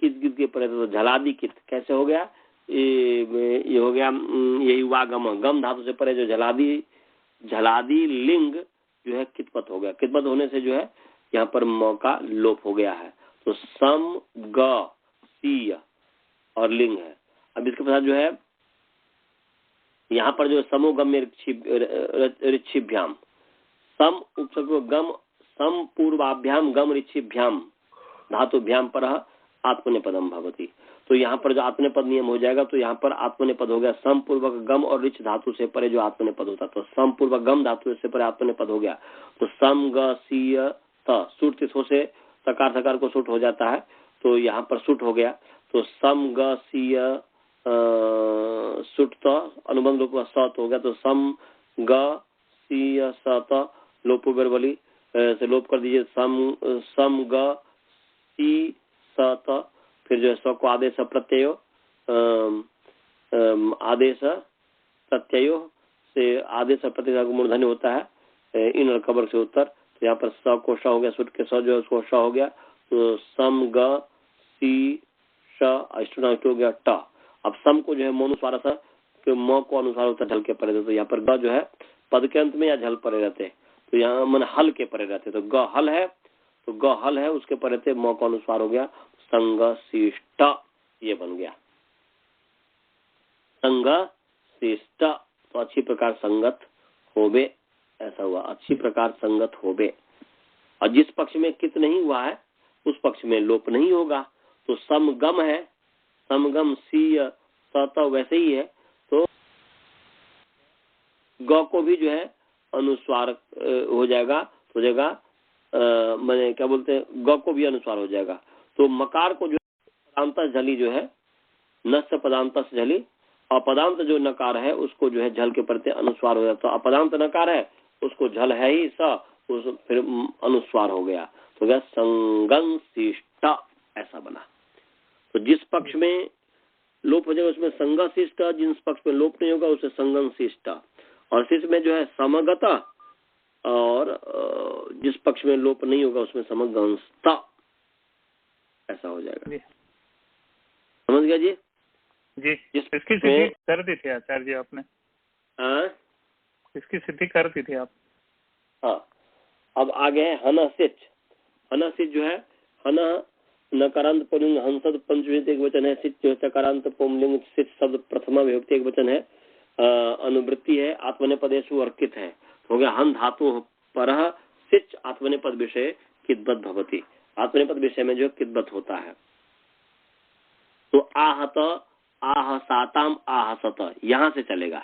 कित कित के परे, तो झलादि कित कैसे हो गया, ये हो गया, यही हुआ गम धातु से परे जो झलादि लिंग जो है कितपत हो गया। कितपत होने से जो है यहाँ पर म का लोप हो गया है। तो सम ग सी और लिंग है। अब इसके पश्चात जो है यहाँ पर जो समोगम में ऋच्छिभ्याम, सम उपसर्ग गम, सम पूर्वाभ्याम गम ऋच्छिभ्याम धातुभ्याम पर आत्मनेपदम भवति। तो यहाँ पर जो आत्मनेपद नियम हो जाएगा, तो यहाँ पर आत्मनेपद हो गया सम पूर्वक गम और ऋच धातु से परे जो आत्मनेपद होता, तो सम पूर्वक गम धातु से परे आत्मनेपद हो गया। तो सम ग सी त सुट तिथो से सकार सकार को सुट हो जाता है, तो यहाँ पर सुट हो गया। तो सम ग सी सुट त अनुबंध लोप सत हो गया। तो सम ग सी सत लोपो बेरबली से लोप कर दीजिए, सम ग सी सत, फिर जो है स्व को आदेश प्रत्ययो आदेश प्रत्ययो से आदेश प्रत्यय का मूर्धन्य होता है इन कबर से उत्तर। तो यहाँ पर स को श हो गया, सुट के स जो है उसको श हो गया। तो सम ग सी श अष्टनाष्ट हो गया ट। अब सम को जो है मोनुस्वार स म को अनुसार होता है ढल के परे, तो यहाँ पर ग जो है पद के अंत में या झल परे रहते, तो यहाँ मन हल के परे रहते। तो ग हल है, तो ग हल है उसके परे थे, म को अनुसार हो गया संग शिष्ट, ये बन गया संग शिष्ट। तो अच्छी प्रकार संगत होबे, ऐसा हुआ, अच्छी प्रकार संगत होबे। और जिस पक्ष में कित नहीं हुआ है उस पक्ष में लोप नहीं होगा। तो समगम है, समगम सी सत वैसे ही है, तो ग को भी जो है अनुस्वार हो जाएगा, हो जाएगा मैंने क्या बोलते हैं, ग को भी अनुस्वार हो जाएगा। तो मकार को जो पदांत झली जो है नस्य पदांत झली, अपदांत जो नकार है उसको जो है झल के प्रति अनुस्वार हो जाता है। अपदांत नकार है उसको झल है ही स, उस फिर अनुस्वार हो गया, तो गया संगम शिष्ट, ऐसा बना। तो जिस पक्ष में लोप हो जाएगा उसमें संग शिष्ट, जिस पक्ष में लोप नहीं होगा उसे संगम शिष्ट। और शिष्ट में जो है समगत, और जिस पक्ष में लोप नहीं होगा उसमें समगंस्त, ऐसा हो जाएगा। समझ गया जी? जी। इसकी सिद्धि कर दी थी आचार्य जी आपने? इसकी सिद्धि कर दी थी आप? हाँ। अब आगे है हन सिच। हन सिच जो है हन नकारांत पुल्लिंग हंसद पंचविध एक वचन है, सिच जो है चकारांत पुंलिंग सिच शब्द प्रथमा विभक्ति एक वचन है, अनुवृत्ति है, आत्मनेपदेशु अर्कित है। हो गया हन धातु पर सिच आत्मनेपद विषय किद्बत भवति, आत्मनेपद विषय में जो किद्बत होता है। तो आहत आह साताम आह सत, यहाँ से चलेगा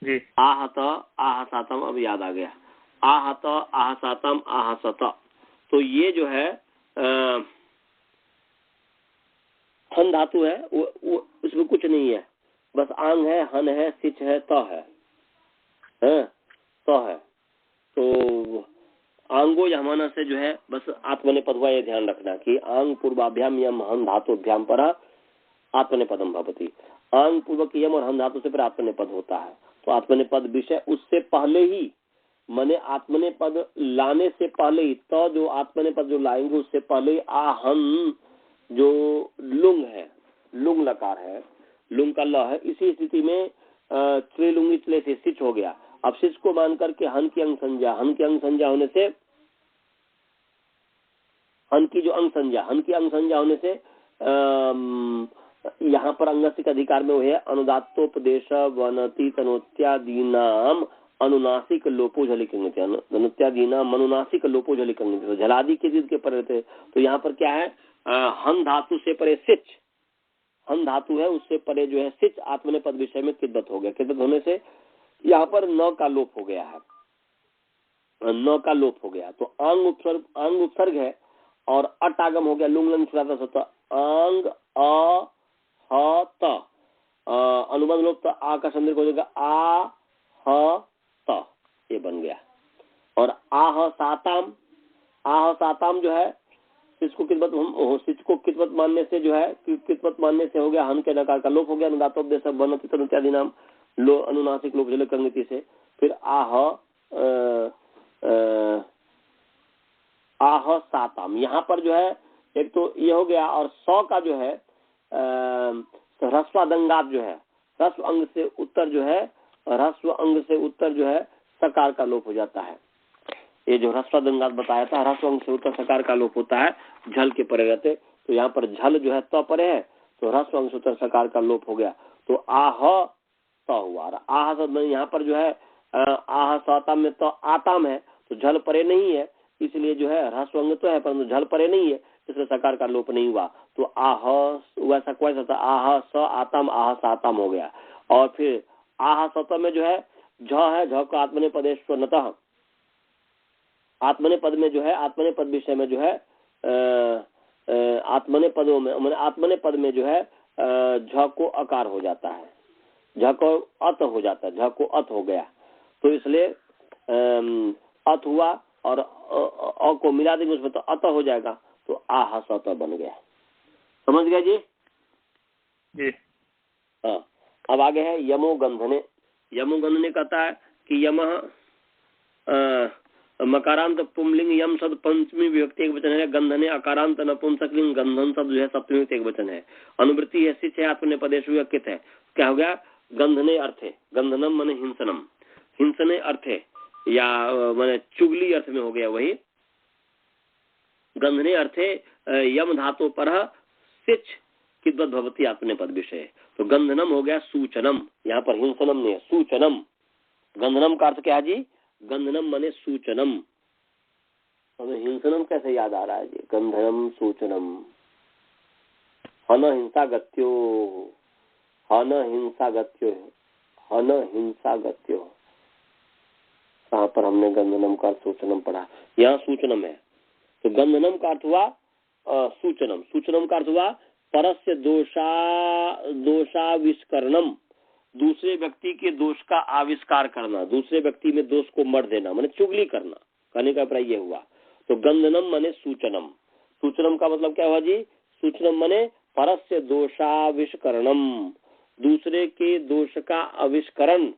जी। आहत आह सातम, अब याद आ गया, आहत आह सातम आह सत। तो ये जो है हन धातु है, वो उसमें कुछ नहीं है, बस आंग है, हन है, सिच है, त है, त है। तो आंगो यमाना से जो है बस आत्मनेपद हुआ, ये ध्यान रखना कि आंग पूर्वाभ्याम यम हन धातुभ्याम पर आत्मनेपदम भवति। आंग पूर्वक यम और हन धातु से पर आत्मनेपद होता है। तो आत्मनेपद विषय उससे पहले ही मने आत्मने पद लाने से पहले ही, तो जो आत्मने पद जो लाएंगे उससे पहले ही आहन जो लुंग है, लुंग लकार है, लुंग का ल है, इसी स्थिति में त्रिलुंगी चले से सिच हो गया। अब सिच को मान करके हन की अंग संज्ञा, हन की अंग संज्ञा होने से, हन की जो अंग संज्ञा, हन की अंग संज्ञा होने से यहाँ पर अंगस्थिक अधिकार में वो है अनुदात्तोपदेश वनति तनोत्यादीनाम अनुनासिक लोपो झलिकंगति, तनोत्यादीनाम अनुनासिक लोपो झलिकंगति। तो झलादि के जिद के परे थे, तो यहाँ पर क्या है, हन धातु से परे सिच, हन धातु है उससे परे जो है सिच आत्मने पद विषय में किद्दत हो गया। किद्दत होने से यहाँ पर न का लोप हो गया है, न का लोप हो गया। तो अंग उपसर्ग है और अट आगम हो गया, लुंग लंग छुड़ाता सोता अंग अ ह त, अनुबंध लोप तो आ का संदर्भ हो जाएगा आ ह त, ये बन गया। और आह साताम, आह साताम जो है इसको कितवत मानने से जो है, कितवत मानने से हो गया हन के नकार का लोप हो गया, अनुदातोपदेश बनति तनुत्यादि नाम लो अनुनासिक लोप झल कंगति से। फिर आह साताम, यहाँ पर जो है एक तो ये हो गया, और सौ का जो है ह्रस्वादंगात जो है, ह्रस्व अंग से उत्तर जो है, ह्रस्व अंग से उत्तर जो है सकार का लोप हो जाता है। ये जो ह्रस्वादंगात बताया था, ह्रस्व अंग से उत्तर सकार का लोप होता है, झल के परे रहते। तो यहाँ पर झल जो है त परे है, तो ह्रस्व अंग से उत्तर सकार का लोप हो गया, तो आह त हुआ। आह यहाँ पर जो है आह साताम में तो आताम है, तो झल परे नहीं है, इसलिए जो है ह्रस्व अंग तो है परंतु झल परे नहीं है, इसलिए सकार का लोप नहीं हुआ। तो आह वैसा क्वैसा था, आह स आताम आह साताम हो गया। और फिर आह सतम में जो है झ है, झ का आत्मने पदेश्वनतः, आत्मने पद में जो है, आत्मने पद विषय में जो है आत्मने पदों में, आत्मने पद में जो है झ को अकार हो जाता है, झ को अत हो जाता है, झ को अत हो गया। तो इसलिए अत हुआ और अ को मिला देंगे उसमें तो अत हो जाएगा, तो आह सत बन गया। समझ गया जी? जी। हाँ, अब आगे है यमो गंधने। यमो गंधने कहता है कि यम मकारांत पुंलिंग यम शब्द पंचमी विभक्ति एक वचन है, गंधने अकारांत नपुंसकलिंग गंधन शब्द जो है सप्तमी विभक्ति एक वचन है, अनुवृत्ति है सिच है, आत्मने पदेश कित है। क्या हो गया? गंधने अर्थ है, गंधनम माने हिंसनम, हिंसने अर्थ है या माने चुगली अर्थ में हो गया वही। गंधने अर्थ है यम धातु पर सिच किद्वत भवती आत्मने पद विषय, तो गंधनम हो गया सूचनम, यहाँ पर हिंसनम नहीं है, सूचनम। गंधनम का अर्थ क्या है जी? गंधनम माने सूचनम। हमें हिंसनम कैसे याद आ रहा है जी? गंधनम सूचनम, हन हिंसा गत्यो, हन हिंसा गत्यो, हन हिंसा गत्यो। कहाँ पर हमने गंधनम का सूचनम पढ़ा? यहाँ सूचनम है, तो गंधनम का अर्थ हुआ सूचनम, सूचनम का अर्थ हुआ परस्य दोषाविष्करणम, दूसरे व्यक्ति के दोष का आविष्कार करना, दूसरे व्यक्ति में दोष को मर देना, माने चुगली करना, कहने का अभिप्राय ये हुआ। तो गंधनम माने सूचनम, सूचनम का मतलब क्या हुआ जी? सूचनम माने परस्य दोषाविष्करणम, दूसरे के दोष का आविष्करण,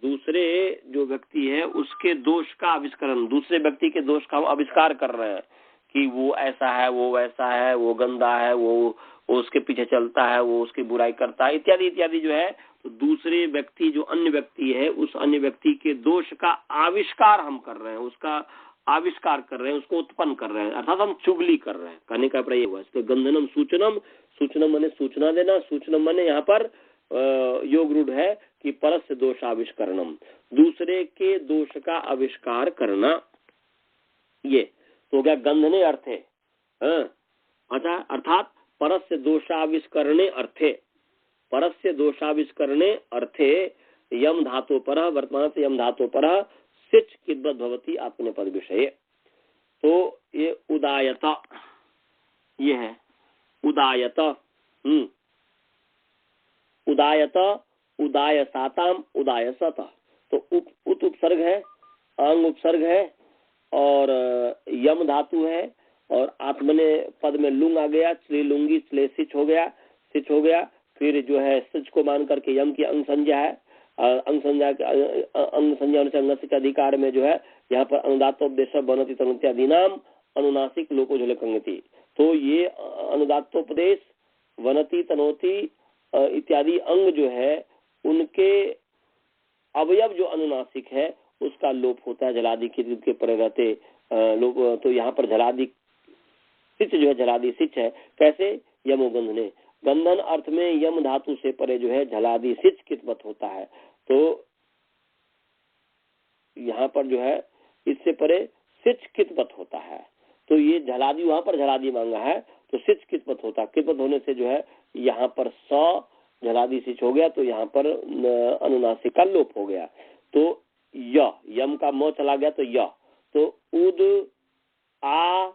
दूसरे जो व्यक्ति है उसके दोष का आविष्करण, दूसरे व्यक्ति के दोष का आविष्कार कर रहे हैं कि वो ऐसा है, वो वैसा है, वो गंदा है, वो उसके पीछे चलता है, वो उसकी बुराई करता है, इत्यादि इत्यादि जो है। तो दूसरे व्यक्ति जो अन्य व्यक्ति है, उस अन्य व्यक्ति के दोष का आविष्कार हम कर रहे हैं, उसका आविष्कार कर रहे हैं, उसको उत्पन्न कर रहे हैं, अर्थात हम चुगली कर रहे हैं, कहने का प्रयोग हुआ। तो गंधनम सूचनम, सूचनम माने सूचना देना, सूचनम माने यहाँ पर योग रूढ़ है कि परस्य दोष आविष्करणम, दूसरे के दोष का आविष्कार करना, ये तो क्या गंधने अर्थ है। अच्छा, अर्थात परस्य दोषाविष्करणे अर्थे, परस्य दोषाविष्करणे अर्थे यम धातु पर, वर्तमान से यम धातु पर सिच किद्वत भवती आत्मने पद विषय। तो ये उदायता, ये है उदायता, उदायता, उदाय साताम, उदाय सत। तो उत उपसर्ग है, अंग उपसर्ग है और यम धातु है, और आत्मने पद में लुंग आ गया, चले लुंगी चले सिच हो गया, सिच हो गया। फिर जो है सिच को मान करके यम की अंग संज्ञा है, अंग संज्ञा होने से अंगस्य के अधिकार में जो है यहाँ पर अनुदात्तोपदेश बनति तनुत्यादि नाम अनुनासिक लोको झले कंगति। तो ये अनुदात्तोपदेश वनति तनोति इत्यादि अंग जो है उनके अवयव जो अनुनासिक है उसका लोप होता है जलादि के परे रहते लोप। तो यहाँ पर जलादि सिच जो है जलादि सिच है। कैसे? यमो गंधने, गंधन अर्थ में यम धातु से परे जो है जलादि सिच कितवत होता है। तो यहाँ पर जो है इससे परे सिच कितवत होता है। तो ये जलादि वहां पर जलादि मांगा है तो सिच कितवत होता है। कितवत होने से जो है यहाँ पर स जलादि सिच हो गया तो यहाँ पर अनुनासिक का लोप हो गया। तो यम का म चला गया तो य, तो उद आ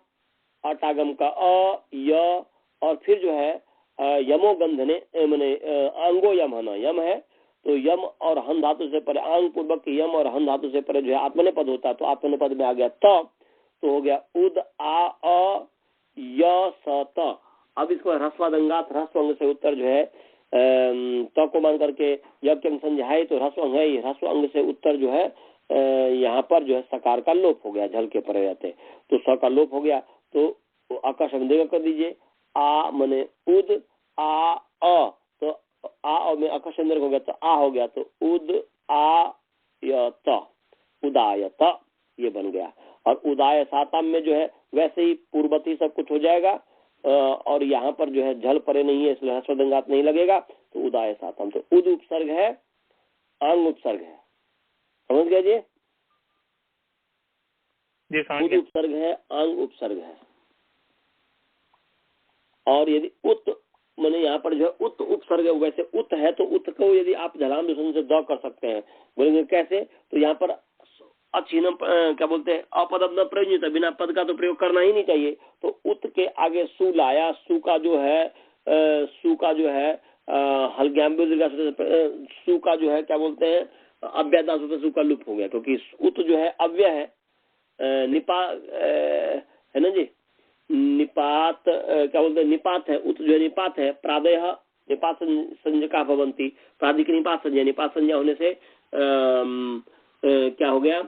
अटागम का अ य और फिर जो है यमो गंधने मैंने अंगो यम है ना, यम है तो यम और हन धातु से परे आंग पूर्वक यम और हन धातु से परे जो है आत्मने पद होता है तो आत्मने पद में आ गया तो हो गया उद आ अ य स त। अब इसको ह्रस्वादंगात ह्रस्व अंग से उत्तर जो है त को मान करके यज्ञ अंग संध्याय तो ह्रस्व अंग है, ह्रस्व अंग से उत्तर जो है यहाँ पर जो है सकार का लोप हो गया, झल के परे रहते तो स का लोप हो गया। तो आकाश कर दीजिए आ मने उद आ अ तो आ में आकाश हो गया तो आ हो गया तो उद आ य त उदाय त ये बन गया। और उदाय साताम में जो है वैसे ही पूर्वती सब कुछ हो जाएगा और यहाँ पर जो है झल परे नहीं है इसलिए ह्रस्वदंगात नहीं लगेगा तो उदाय सातम। तो उद उपसर्ग है, आंग उपसर्ग है, समझ गए जी? उद उपसर्ग है, आंग उपसर्ग है। और यदि उत मैंने यहाँ पर जो है उत उपसर्ग है, वैसे उत है तो उत को यदि आप झलाम दूषण से द कर सकते हैं। बोलेंगे कैसे? तो यहाँ पर अचिन्ह क्या बोलते हैं अपद न प्रयोजित, बिना पद का तो प्रयोग करना ही नहीं चाहिए। तो उत के आगे सु लाया, सु का जो है सु का जो है क्या बोलते हैं अव्ययदास सु का लुप्त हो गया क्योंकि उत जो है अव्यय है निपा है ना जी, निपात क्या बोलते हैं निपात है, उत जो है निपात है। प्रादय निपात संज्ञा भवंती, प्रादि की निपात संज्ञा, निपात संज्ञा होने से क्या हो गया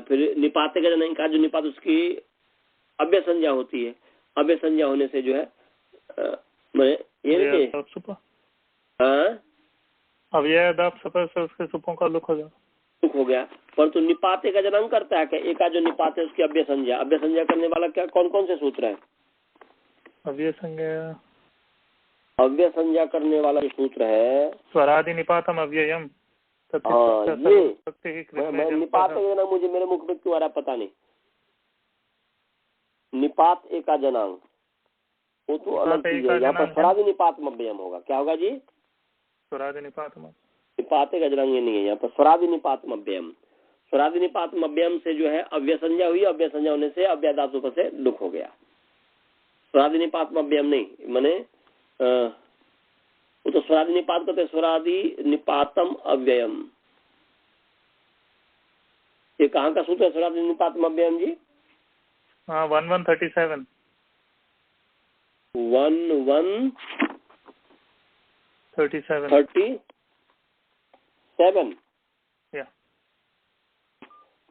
फिर निपाते का जन का जो निपात उसकी अव्यय संज्ञा होती है। अव्यय संज्ञा होने से जो है उसके सुपों का लुक हो गया। परंतु निपाते का जन करता है क्या? एका जो निपात है उसकी अव्यय संज्ञा करने वाला क्या कौन कौन से सूत्र है? अव्यय संज्ञा करने वाला जो सूत्र है स्वरादि निपातम अव्ययम। ये निपात मुझे मेरे मुख में क्यों आ रहा पता नहीं। निपात एका जनांग वो तो अलग चीज है। यहाँ पर स्वरादि निपात अव्ययम होगा। क्या होगा जी? स्वरादि निपात निपाते का जनांग नहीं है यहाँ पर स्वरादि निपात अव्ययम। स्वरादि निपात अव्ययम से जो है अव्यय संज्ञा हुई, अव्यय संज्ञा होने से अव्यय धातु पर से लुक हो गया। स्वरादि निपात अव्ययम नहीं मने वो तो स्वरादि निपात करते स्वरादि निपातम अव्ययम। ये कहाँ का सूत्र है स्वरादि निपातम अव्ययम जी? 1137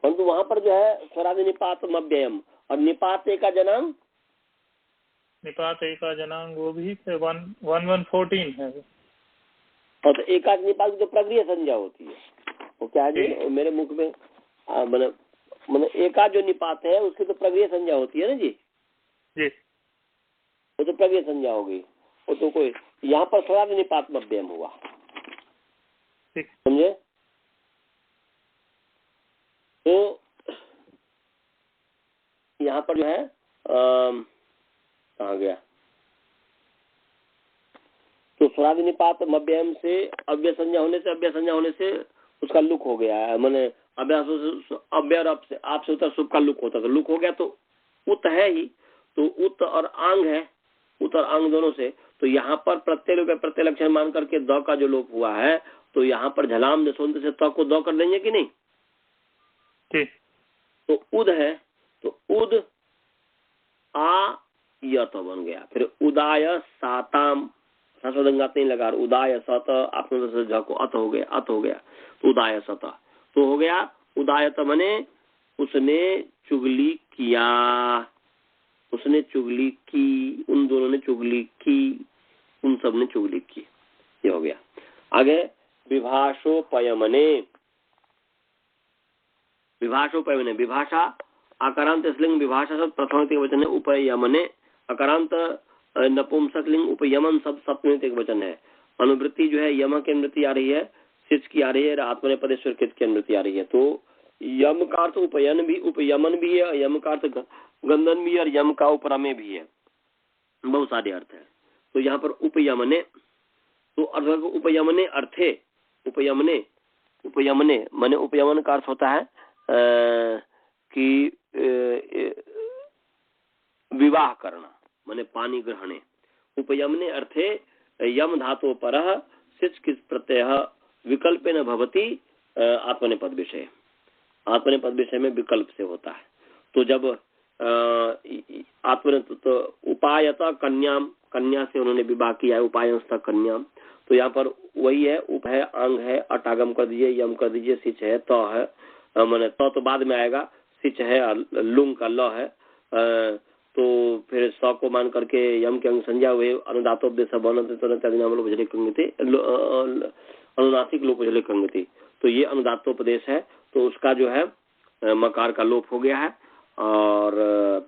परंतु वहां पर जो है स्वरादि निपातम अव्ययम और निपाते का जनांग वो भी 1114 है। और तो एकाच निपात की जो प्रक्रिया संज्ञा होती है वो क्या है जी? मेरे मुख में मैंने एकाच जो निपात है उसकी तो प्रक्रिया संज्ञा होती है ना जी? जी वो तो प्रक्रिया संज्ञा होगी। वो तो कोई यहाँ पर स्वरादि निपात अव्ययम हुआ, समझे? तो यहाँ पर जो है कहाँ गया? तो स्वरादि निपात अव्ययम से अव्यय संज्ञा होने से उसका लुक हो गया है। मैंने अव्यय और आपसे उत्तर सुख का लुक होता तो लुक हो गया। तो उत है ही तो उत और आंग है, उत और आंग दोनों से। तो यहाँ पर प्रत्यय लक्षण मान करके द का जो लोप हुआ है तो यहाँ पर झलाम दसोंत से त को द कर देंगे कि नहीं? ठीक। तो उद है तो उद आ य तो बन गया। फिर उदाय साताम स्वदंगात नहीं लगा, उदाय सत आपने तो झ को अत हो गया, अत हो गया तो उदाय सत तो हो गया। उदायत मने उसने चुगली किया, उसने चुगली की, उन दोनों ने चुगली की, उन सब ने चुगली की, ये हो गया। आगे विभाषोपयमने, विभाषोपयमने, विभाषा आकारांत स्त्रीलिंग, विभाषा शब्द प्रथम वचन है, उपयमने अकारांत नपुंसक लिंग, उपयमन शब्द सप्तमी एक वचन है। अनुवृत्ति जो है यम की अनुवृत्ति आ रही है, सिच की आ रही है, आत्मनेपदेश्वर कित की अनुवृत्ति आ रही है। तो यम का अर्थ उपयन भी, उपयमन भी है, यम का अर्थ गंधन भी है, और यम का उपरमे भी है, बहुत सारे अर्थ है। तो यहाँ पर उपयमने तो अर्थ उपयमने अर्थे, उपयमने, उपयमने माने उपयमन का अर्थ होता है कि विवाह करना, माने पानी ग्रहणे। उपयमने अर्थे यम धातु परः सिच किस प्रत्यय विकल्पे न भवति आत्मनेपद विषय, आत्मनेपद विषय में विकल्प से होता है। तो जब आत्मने तो उपायता कन्याम, कन्या से उन्होंने विवाह किया है, उपायस्ता कन्याम, तो यहाँ पर वही है, उप है, अंग है, अटागम कर दीजिए, यम कर दीजिए, सिच है, त है, मैंने तो बाद में आएगा, सिच है, लुंग का ल है, तो फिर स को मान करके यम के अंग संज्ञा हुए, अनुदातोपदेश अनुनासिक लोपजले कंगति, तो ये अनुदातोपदेश है, तो उसका जो है मकार का लोप हो गया है, और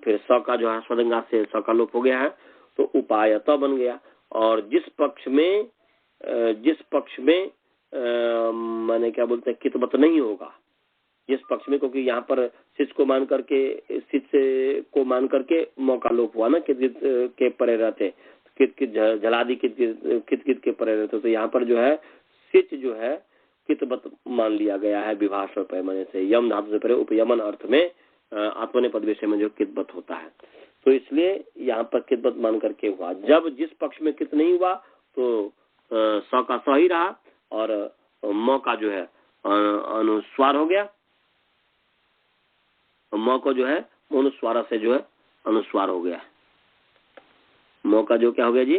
फिर स का जो है स्वदंगा से स का लोप हो गया है, तो उपायता बन गया। और जिस पक्ष में माने क्या बोलते हैं कितबत नहीं होगा, जिस पक्ष में, क्योंकि यहाँ पर सिच को मान करके, सिच को मान करके मौका लोप हुआ ना, कित के परे रहते, कित जलादि कित के परे रहते, तो यहाँ पर जो है सिच जो है कितबत मान लिया गया है विभाषा पैमाने से, यम धातु से परे उपयमन अर्थ में आत्मनेपद विषय में जो कितबत होता है, तो इसलिए यहाँ पर कितबत मान करके हुआ। जब जिस पक्ष में कित नहीं हुआ तो स का स ही रहा, और म का जो है अनुस्वार हो गया, म को जो है अनुस्वार से जो है अनुस्वार हो गया, म का जो क्या हो गया जी,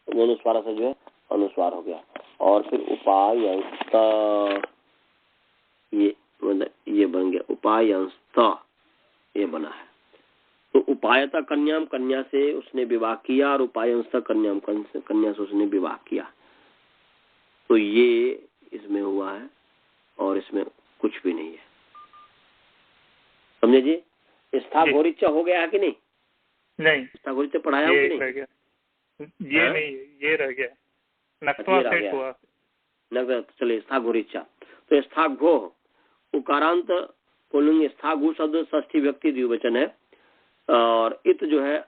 अनुस्वार से जो है अनुस्वार हो गया। और फिर उपाय ये बन गया, उपाय ये बना है। तो उपायता कन्याम, कन्या से उसने विवाह किया, और उपायंस्ता कन्याम, कन्या से उसने विवाह किया, तो ये इसमें हुआ है, और इसमें कुछ भी नहीं है, समझे जी। स्थाघोरिच्चा हो गया है कि नहीं? नहीं, स्थाघोरिच्चा पढ़ाया हो कि नहीं? ये नहीं, ये रह गया, नक्तवा सेट हुआ। चलिए स्थाघोरिच्चा, तो स्थाघो उकारांत पुल्लिंग, स्थाघु शब्द षष्ठी व्यक्ति द्विवचन है, और इत जो है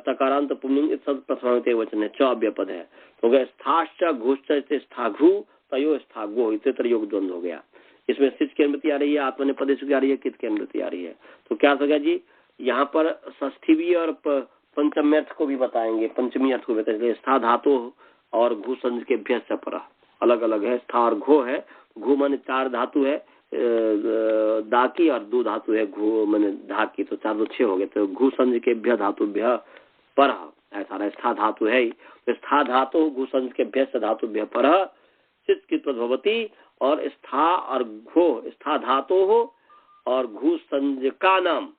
तकारांत पुल्लिंग, इत शब्द प्रथमांत वचन है, च अव्यपद है, तो गया स्थाश्च घुश्च स्थाघु तयो स्थाघो, इतर योग द्वंद्व हो गया। इसमें सिच की अनुमति आ रही है, आत्मनेपदेश की आ रही है, कित की अनुमति आ रही है, तो क्या हो गया जी, यहाँ पर षष्ठी भी और पंचमी अर्थ को भी बताएंगे, पंचमी अर्थ को बताएंगे। स्था धातु और घु संज के भ्यस पर अलग अलग है, स्था और घो है, घु माने चार धातु है, दा की, और दो धातु है घु माने धा की, तो 4 2 6 हो गए, तो घु संज के भ्य धातु भ्य पर ऐसा स्था धातु है, तो स्था धातु घु संज के भ्यस धातु भ्य पर चित कित भवती, और स्था और घो, स्था धातु हो और घु संज का नाम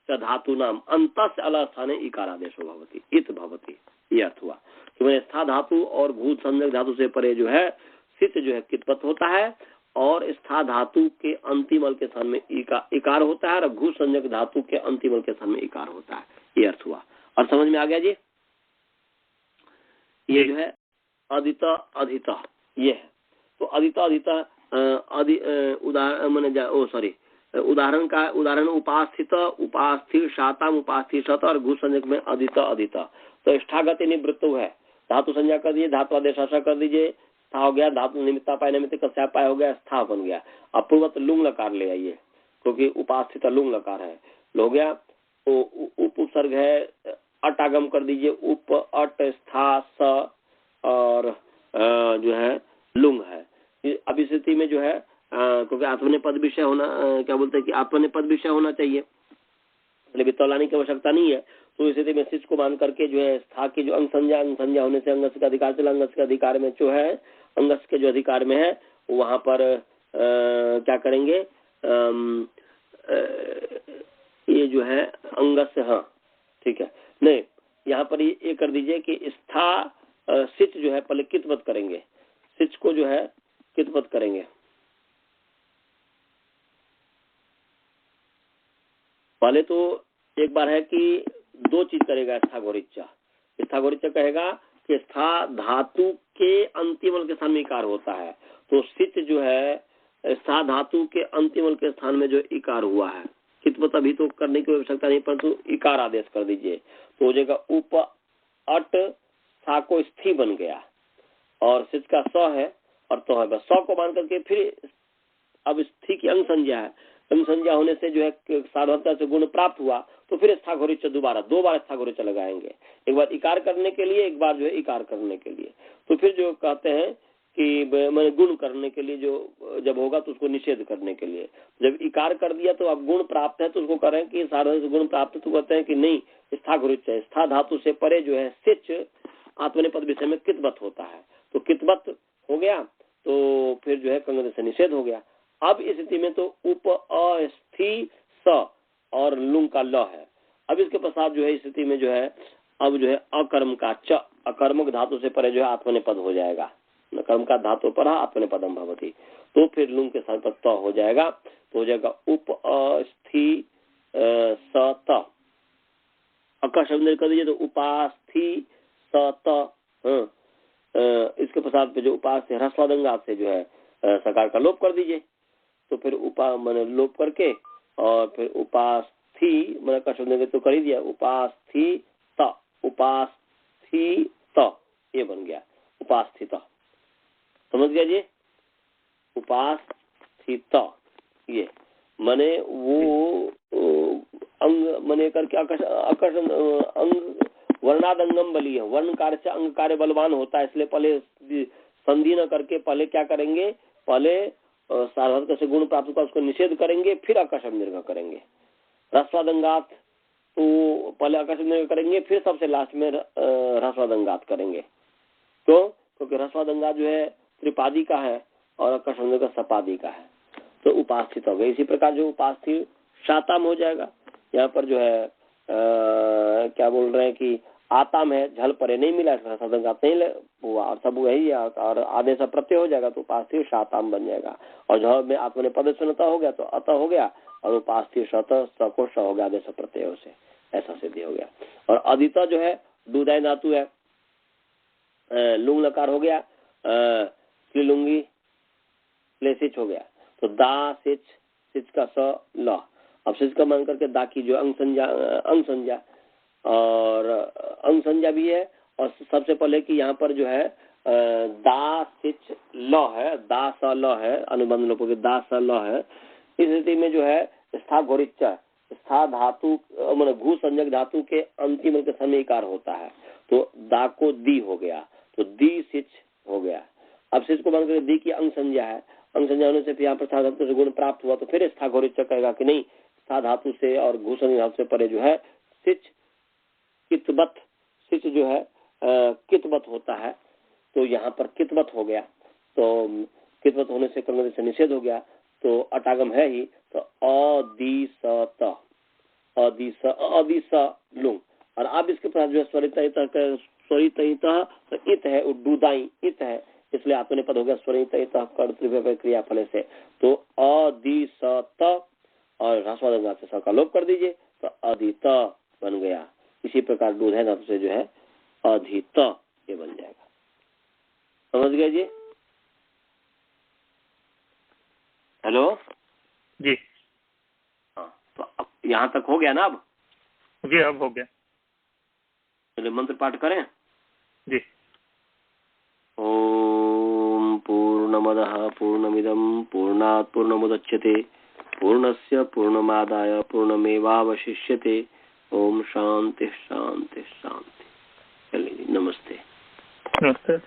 धातु नाम अंतस अलग स्थाने इकारादेश भवती, इत भवती, ये अर्थ हुआ कि मैंने स्था धातु और घु संजक धातु से परे जो है सित जो है कितपत होता है, और स्था धातु के अंतिम अल के स्थान में इकार होता है, और घु संजक धातु के अंतिम अल के स्थान में इकार होता है, ये अर्थ हुआ। और समझ में आ गया जी, ये जो है अदिता अधिता ये है, तो अदिता अधिता उदाहरण उपास्थित, उपास्थित शाताम, उपास्थित शत, और घु संजक में अधिता अधिता, तो इष्ठागति निवृत्त है, धातु संज्ञा कर दीजिए, धातु आदेश कर दीजिए, स्था हो गया, धातु निमित्ता पाए निमित्त कस्या पाए हो गया, स्था बन गया। अब पूर्वत लुंग लकार ले आइए, क्योंकि उपास्थित लुंग लकार है, हो गया, तो उप उपसर्ग है, अट आगम कर दीजिए, उप अट स्था स, और जो है लुंग है। अब इस स्थिति में जो है क्योंकि आत्मनेपद विषय होना, क्या बोलते हैं कि आत्मनेपद विषय होना चाहिए, मतलब वित्तौलानी की आवश्यकता नहीं है, तो इस स्थिति में सिच को मान करके जो है स्था की जो अंग संज्ञा होने से अंगस का अधिकार चला, अंगस के अधिकार में जो है, अंगस के जो अधिकार में है वहां पर क्या करेंगे, ये जो है अंगस, हाँ ठीक है, नहीं यहाँ पर ये कर दीजिए कि स्था सिच जो है पहले कितवत करेंगे, सिच को जो है कितवत करेंगे। पहले तो एक बार है कि दो चीज करेगा स्थागोरिच्चा। स्थागोरिच्चा कहेगा कि स्था धातु के अंतिमल के स्थान में इकार होता है, तो सिच जो है स्था धातु के अंतिमल के स्थान में जो इकार हुआ है, कितवत अभी तो करने की आवश्यकता नहीं, परंतु इकार आदेश कर दीजिए तो हो जाएगा उप अट सा को स्थि बन गया और सिच का स है और तो है, बस स को मान करके फिर अब स्थि की अंग संज्ञा है, अंग संज्ञा होने से जो है सार्वधातुकता से गुण प्राप्त हुआ तो फिर स्थागोरिच्चा दो बार स्थागोरिच्चा लगाएंगे, एक बार इकार करने के लिए, एक बार जो है इकार करने के लिए। तो फिर जो कहते हैं कि मैंने गुण करने के लिए जो जब होगा तो उसको निषेध करने के लिए, जब इकार कर दिया तो अब गुण प्राप्त है तो उसको करें कि सार्वधातुक गुण प्राप्त है, तो कहते हैं कि नहीं स्थागोरिच्चा, स्था धातु से परे जो है सिच आत्मनेपद विषय में कितवत होता है, तो कितवत हो गया तो फिर जो है कंगन से निषेध हो गया। अब इस स्थिति में तो उप अस्थि स और लुंग का ल है, अब इसके पश्चात जो है स्थिति में जो है अब जो है अकर्म का च, अकर्मक धातु से परे जो है आत्मनेपद हो जाएगा, कर्म का धातु पर आत्मनेपदम भवति, तो फिर लुंग के स्थान पर त हो जाएगा, तो हो जाएगा उप अस्थि स त, अका शब्द कर दीजिए तो उपास्थि स त, इसके पश्चात पे जो उपास से ह्रस्वादंगात से जो है सकार का लोप कर दीजिए, तो फिर मैंने लोप करके और फिर उपास्थि मैंने का शब्द तो कर ही दिया, उपास्थि त ये बन गया उपास्थित, समझ गया जी, उपास्थित ये मने वो अंग मने करके आकर्षण अंग वर्णादंगम बली है, वर्ण कार्य से अंग कार्य बलवान होता है, इसलिए पहले संधि न करके पहले क्या करेंगे, पहले सार्वधातुक से गुण प्राप्त का उसको निषेध करेंगे, फिर आकर्षण निर्गम करेंगे। ह्रस्वादंगात तो पहले आकर्षण निर्गम करेंगे, फिर सबसे लास्ट में ह्रस्वादंगात करेंगे, तो क्योंकि ह्रस्वादंगात जो है त्रिपादी का है और आकर्षण निर्गम सपादी का है, तो उपास्थित हो गए। इसी प्रकार जो उपास्थित शाताम हो जाएगा, यहाँ पर जो है क्या बोल रहे हैं कि आताम है, झल परे नहीं मिला, ह्रस्वादंगात नहीं हुआ और सब वही और आदेश प्रत्यय हो जाएगा तो उपास्थित शाताम बन जाएगा, और झ में आत्मने पद सुनता हो गया तो अत हो गया, और उपास्थित शत सको श हो गया आदेश प्रत्यय से, ऐसा सिद्धि हो गया। और अदिता जो है दूधाय धातु है, लुंग लकार हो गया, लुंगी सिच हो गया, तो दा सिच का स ल, अब सिच का मान करके दा की जो अंग संज्ञा और अंग संज्ञा भी है, और सबसे पहले कि यहाँ पर जो है दा सिच ल है, दा स ल है, अनुबंध लोगों के दा स ल है, इस स्थिति में जो है स्था घोरिच्चा, स्था धातु मतलब घू संज्ञक धातु के अंतिम के समय इकार होता है, तो दा को दी हो गया, तो दी सिच हो गया। अब सिच को मान करके दी की अंग संज्ञा है, अंग संज्ञा होने से यहाँ पर स्था धातु से गुण प्राप्त हुआ, तो फिर स्था घोरिच्चा कहेगा कि नहीं स्था धातु से और घू संज्ञक धातु से परे जो है सिच कितवत, सिच जो है कितवत होता है, तो यहाँ पर कितवत हो गया, तो कितवत होने से कर्म से निषेध हो गया, तो अटागम है ही, तो अदिसत अदिस लुंग, और अब इसके पास जो है स्वरित इत है, डूदाई इत है, इसलिए आपने पद हो गया स्वरित कर्तृव्य क्रिया फल से, तो अदिसत और ह्रस्वादंगात से स का लोप कर दीजिए तो अधित बन गया। इसी प्रकार दूध है धातु से जो है अधित ये बन जाएगा, समझ गए जी। हेलो जी, हाँ, तो अब यहाँ तक हो गया ना, अब जी अब हो गया, चलिए मंत्र पाठ करें जी। ओम पूर्णमदः पूर्णमिदं पूर्णात् पूर्णमुदच्यते पूर्णस्य पूर्णमादाय पूर्णमेवावशिष्यते। ओम शांति शांति शांति। चलिए नमस्ते। नमस्ते।